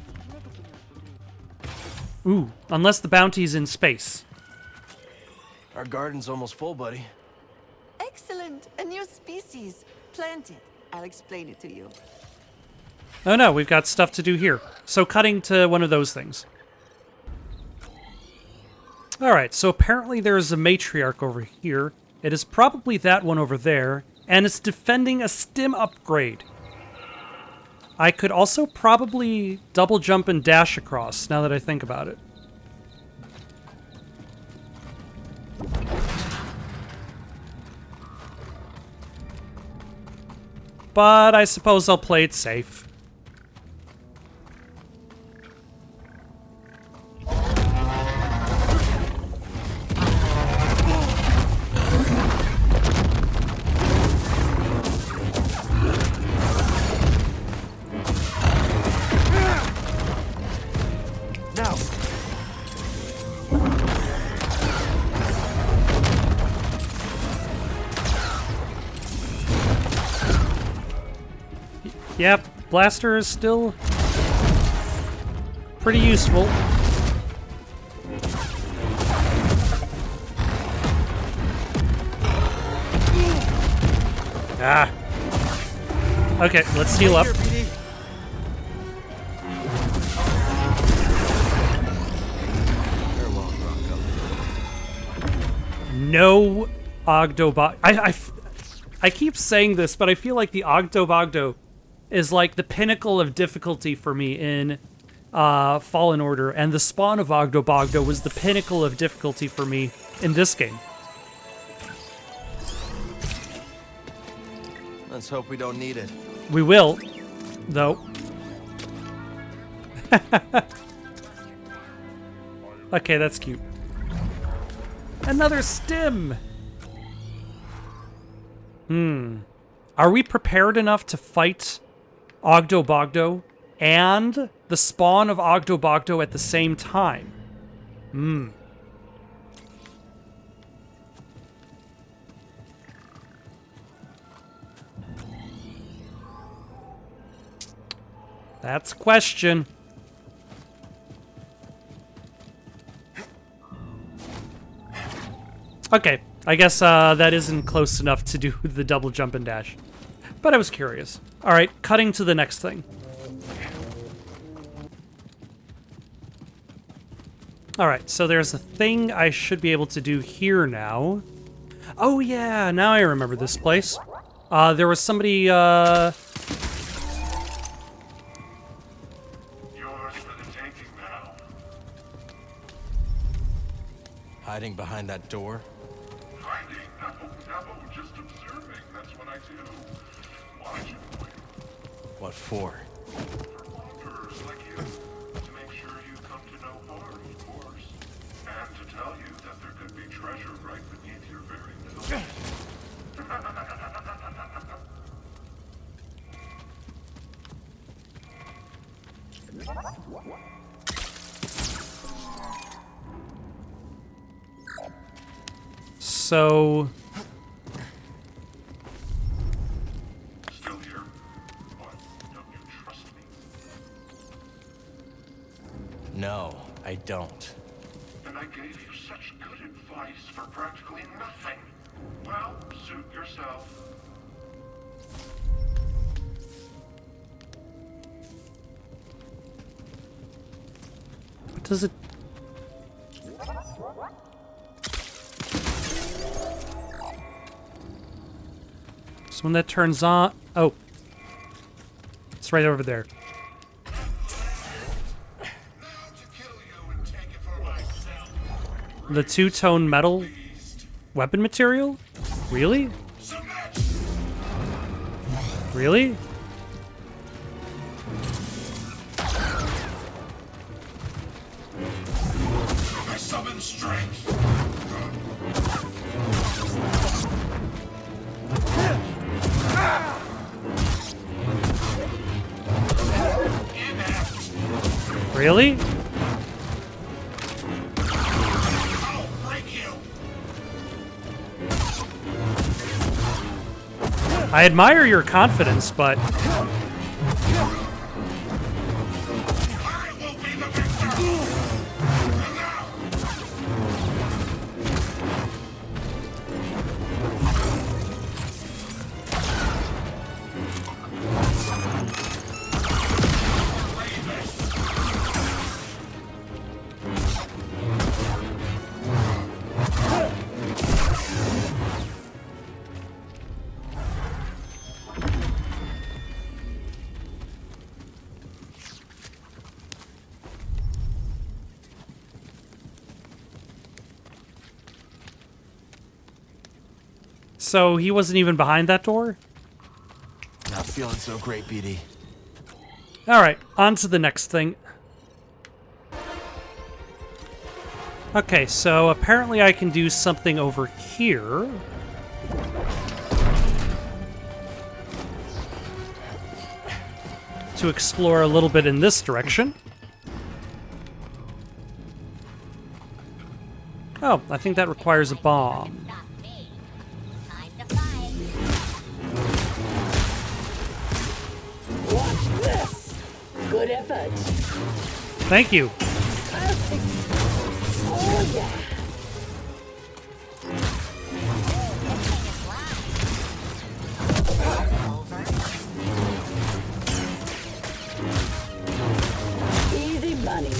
Ooh, unless the bounty's in space. Our garden's almost full, buddy. Excellent. A new species. Plant it. I'll explain it to you. Oh no, we've got stuff to do here. So cutting to one of those things. Alright, so apparently there's a matriarch over here. It is probably that one over there, and it's defending a stim upgrade. I could also probably double jump and dash across, now that I think about it. But I suppose I'll play it safe. Yep, blaster is still pretty useful. Ah. Okay, let's heal up. No Ogdo-Bogdo. I keep saying this, but I feel like the Ogdo-Bogdo is like the pinnacle of difficulty for me in Fallen Order, and the spawn of Ogdo-Bogdo was the pinnacle of difficulty for me in this game. Let's hope we don't need it. We will, though. Okay, that's cute. Another stim! Are we prepared enough to fight Ogdo-Bogdo and the spawn of Ogdo-Bogdo at the same time? That's a question. Okay, I guess that isn't close enough to do the double jump and dash. But I was curious. Alright, cutting to the next thing. Alright, so there's a thing I should be able to do here now. Oh yeah, now I remember this place. There was somebody, Yours for the taking now. Hiding behind that door? Hiding? No, just observing. That's what I do. Watching for you. What for? For wanderers like you. To make sure you come to no harm, of course. And to tell you that there could be treasure right beneath your very nose. So... Still here? What? Don't you trust me? No, I don't. And I gave you such good advice for practically nothing. Well, suit yourself. What does it... So when that turns on... Oh. It's right over there. The two-tone metal weapon material? Really? Really? I summon strength. Really? I'll break you. I admire your confidence, but... So he wasn't even behind that door? Not feeling so great, BD. Alright, on to the next thing. Okay, so apparently I can do something over here. To explore a little bit in this direction. Oh, I think that requires a bomb. Good effort. Thank you. Perfect. Oh, yeah. Easy money.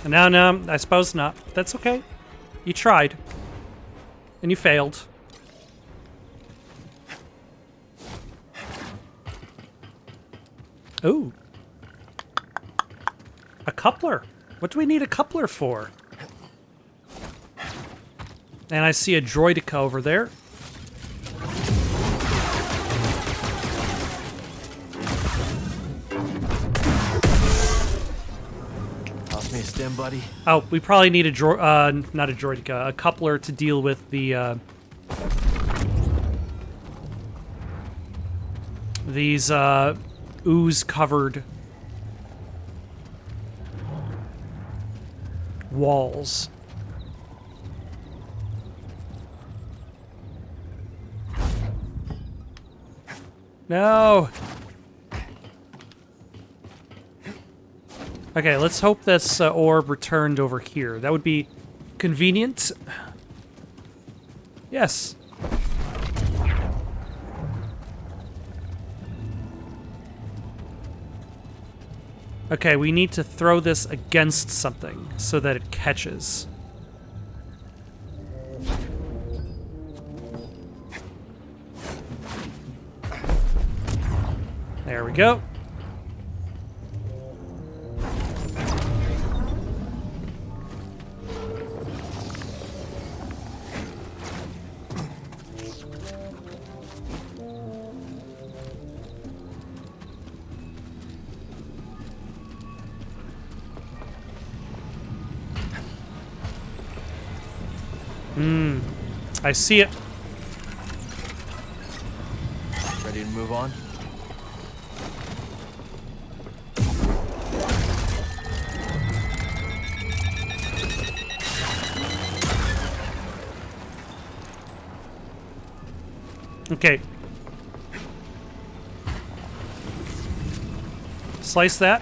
No, I suppose not. That's okay. You tried. And you failed. Ooh. A coupler. What do we need a coupler for? And I see a droidica over there. Toss me a stim, buddy. Oh, we probably need a not a droidica, a coupler to deal with the, these, ooze-covered walls. No! Okay, let's hope this orb returned over here. That would be convenient. Yes. Okay, we need to throw this against something so that it catches. There we go. I see it. Ready to move on? Okay. Slice that.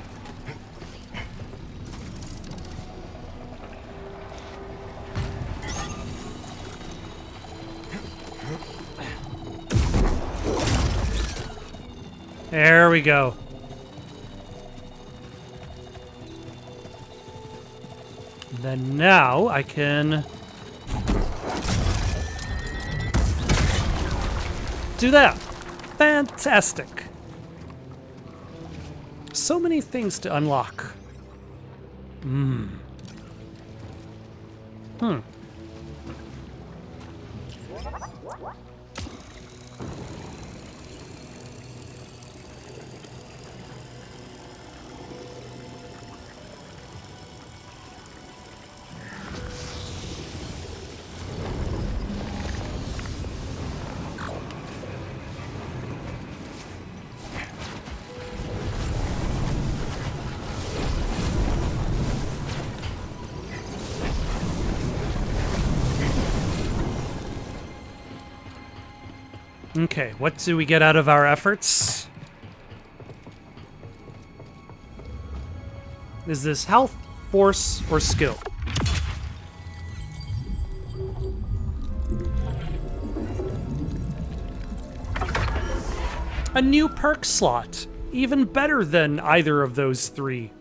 There we go. Then now I can do that. Fantastic. So many things to unlock. Hmm. Okay, what do we get out of our efforts? Is this health, force, or skill? A new perk slot. Even better than either of those three.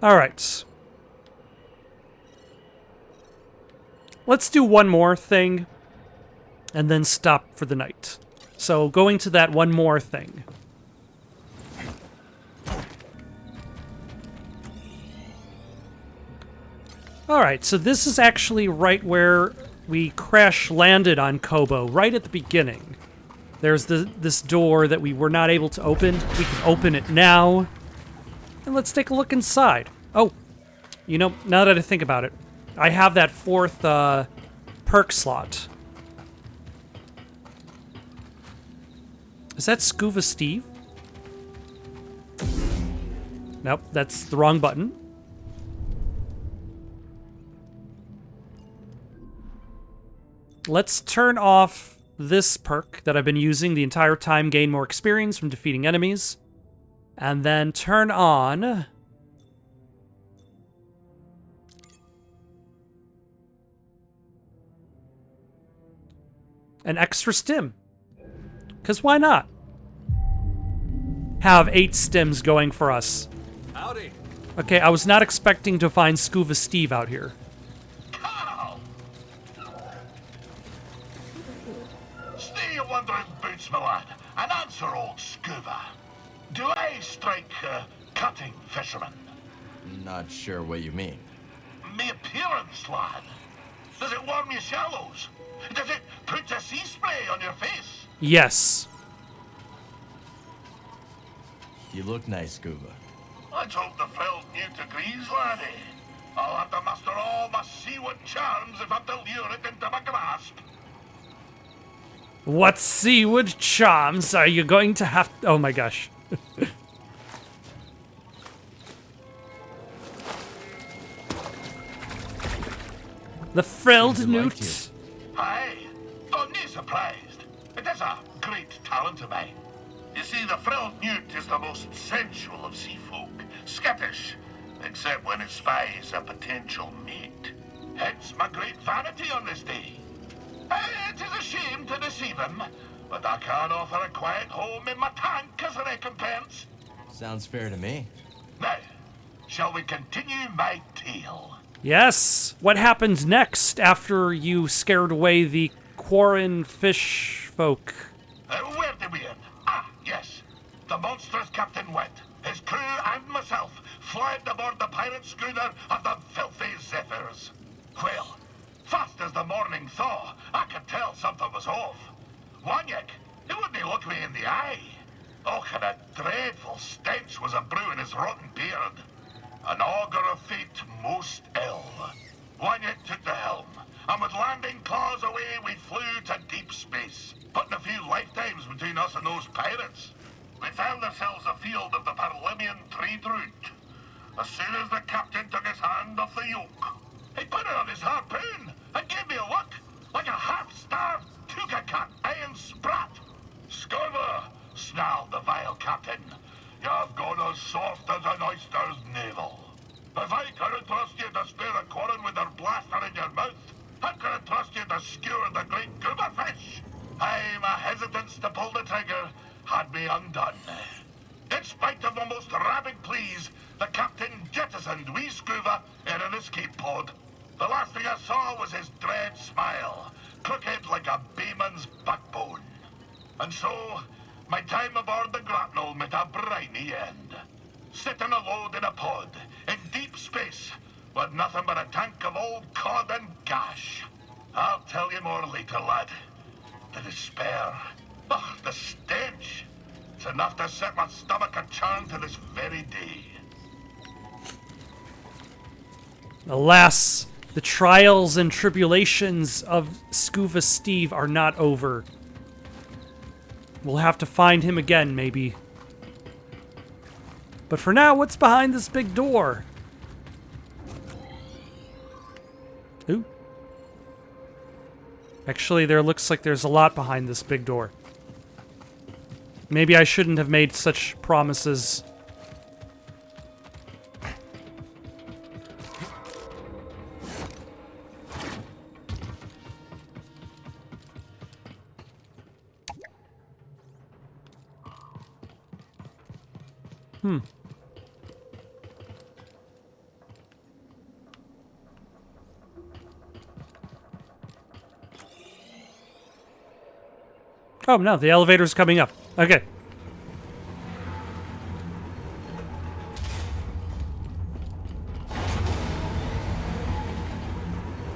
All right. Let's do one more thing and then stop for the night. So going to that one more thing. All right, so this is actually right where we crash landed on Kobo, right at the beginning. There's this door that we were not able to open. We can open it now. And let's take a look inside. Oh, you know, now that I think about it, I have that fourth perk slot. Is that Scuba Steve? Nope, that's the wrong button. Let's turn off this perk that I've been using the entire time, gain more experience from defeating enemies. And then turn on... an extra stim. Because why not? Have 8 stims going for us. Howdy. Okay, I was not expecting to find Scuba Steve out here. Stay your wandering boots, my lad, and answer old Scuba. Do I strike cutting fisherman? Not sure what you mean. Me appearance, lad. Does it warm your shallows? Does it put a sea spray on your face? Yes. You look nice, Scuba. Let's hope the frilled newt agrees, laddie. I'll have to muster all my seaward charms if I'm to lure it into my grasp. What seaward charms are you going to have... Oh my gosh. The frilled newt. Aye, don't be surprised. It is a great talent of mine. You see, the frilled newt is the most sensual of sea folk, skittish, except when it spies a potential mate. Hence my great vanity on this day. It is a shame to deceive him, but I can offer a quiet home in my tank as a recompense. Sounds fair to me. Now, shall we continue my tale? Yes. What happened next after you scared away the Quarren fish folk? Where did we end? Ah, yes. The monstrous Captain Wet, his crew and myself fled aboard the pirate schooner of the filthy Zephyrs. Well, fast as the morning thaw, I could tell something was off. Wanyek, he wouldn't look me in the eye. Oh, and a dreadful stench was a brewing his rotten beard. An augur of fate most ill. Wanyek took the helm, and with landing claws away, we flew to deep space, putting a few lifetimes between us and those pirates. We found ourselves afield of the Parlymian trade route. As soon as the captain took his hand off the yoke, he put it on his harpoon and gave me a look, like a half-starved toucan iron sprat. Scuba, snarled the vile captain. You've gone as soft as an oyster's navel. If I couldn't trust you to spare a quarren with her blaster in your mouth, how could I trust you to skewer the great goober fish? Aye, my hesitance to pull the trigger had me undone. In spite of my most rabid pleas, the captain jettisoned wee Scuba in an escape pod. The last thing I saw was his dread smile, crooked like a bayman's backbone. And so, my time aboard the grapnel met a briny end. Sitting alone in a pod, in deep space, with nothing but a tank of old cod and gash. I'll tell you more later, lad. The despair, oh, the stench. It's enough to set my stomach a churn to this very day. Alas, the trials and tribulations of Scuba Steve are not over. We'll have to find him again, maybe. But for now, what's behind this big door? Ooh. Actually, there looks like there's a lot behind this big door. Maybe I shouldn't have made such promises. Oh, no, the elevator's coming up. Okay.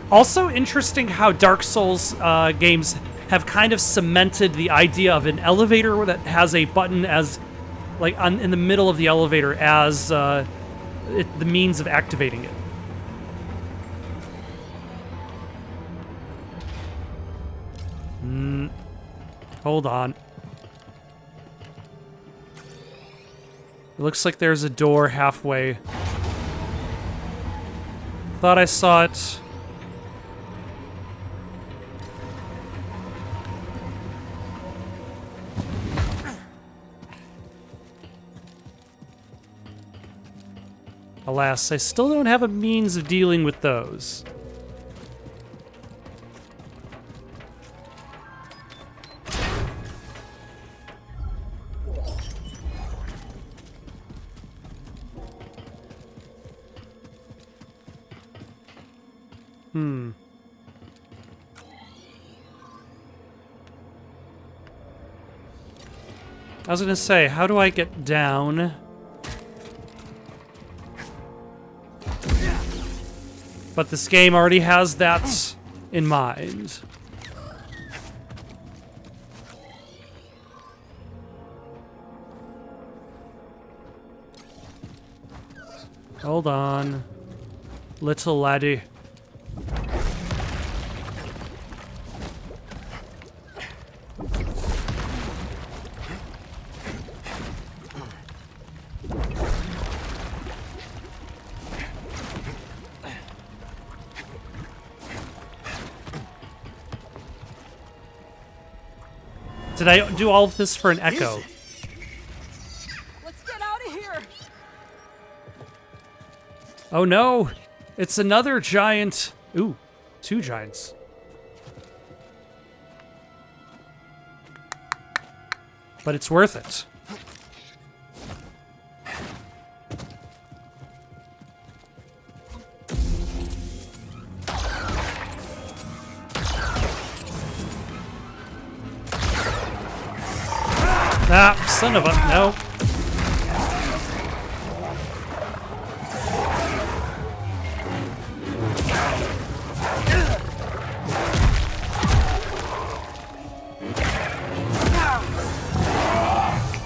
Also interesting how Dark Souls games have kind of cemented the idea of an elevator that has a button as, like, in the middle of the elevator as the means of activating it. Hold on. It looks like there's a door halfway. Thought I saw it. Alas, I still don't have a means of dealing with those. I was gonna say, how do I get down? But this game already has that in mind. Hold on, little laddie. Did I do all of this for an echo? Let's get out of here. Oh no! It's another giant. Ooh, 2 giants. But it's worth it. Ah, son of a... No.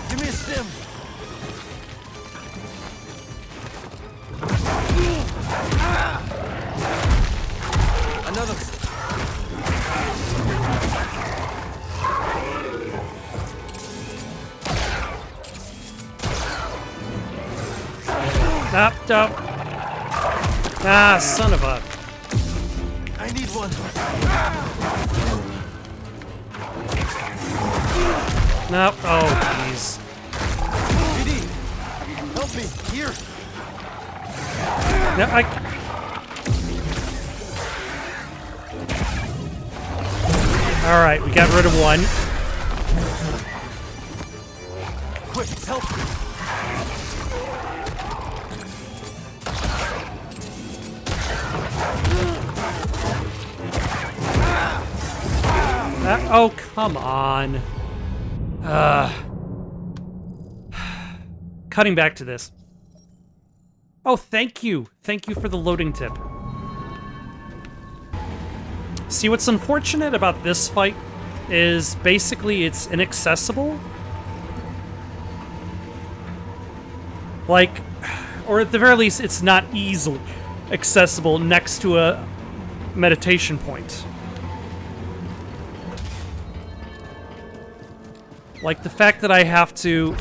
Give me a stim. Another. Stop, up. Ah, son of a... I need one. Nope. Oh, jeez. BD, help me. Here. No, I... Alright, we got rid of one. Quick, help. Oh, come on. Cutting back to this. Oh, thank you. Thank you for the loading tip. See, what's unfortunate about this fight is basically it's inaccessible. Like, or at the very least, it's not easily accessible next to a meditation point. Like the fact that I have to...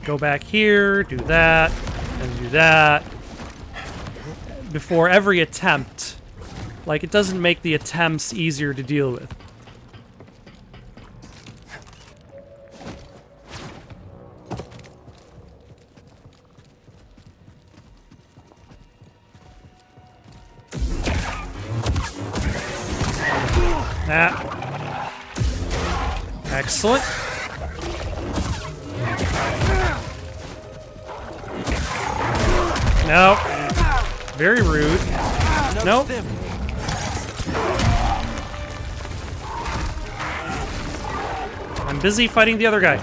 go back here, do that, and do that. Before every attempt. Like, it doesn't make the attempts easier to deal with. That. Excellent. Nope. Very rude. Nope. I'm busy fighting the other guy.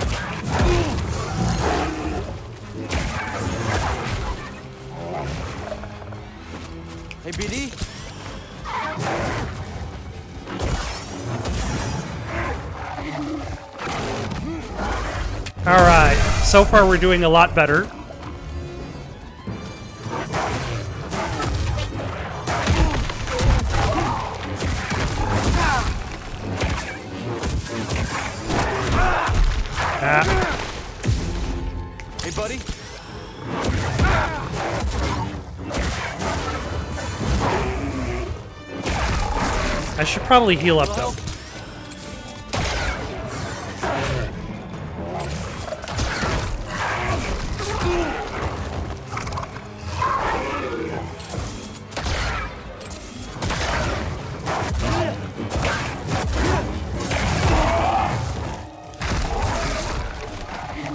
Hey, BD. Alright, so far we're doing a lot better. Hey, buddy. I should probably heal up, though.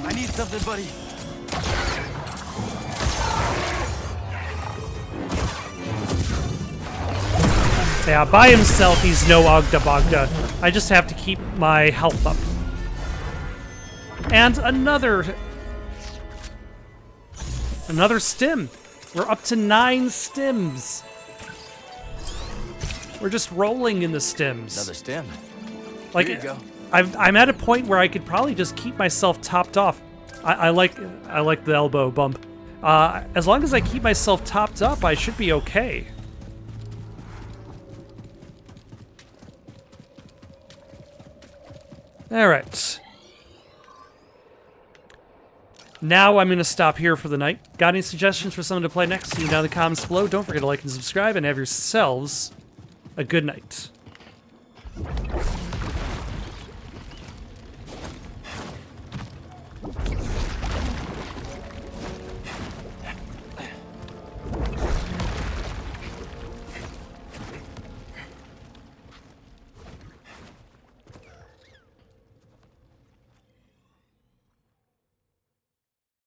I need something, buddy. Yeah, by himself, he's no Ogda Bogda. I just have to keep my health up. And another stim. We're up to 9 stims. We're just rolling in the stims. Another stem. Like, Here you go. I'm at a point where I could probably just keep myself topped off. I like the elbow bump. As long as I keep myself topped up, I should be okay. All right. Now I'm going to stop here for the night. Got any suggestions for someone to play next? See you down in the comments below. Don't forget to like and subscribe, and have yourselves a good night.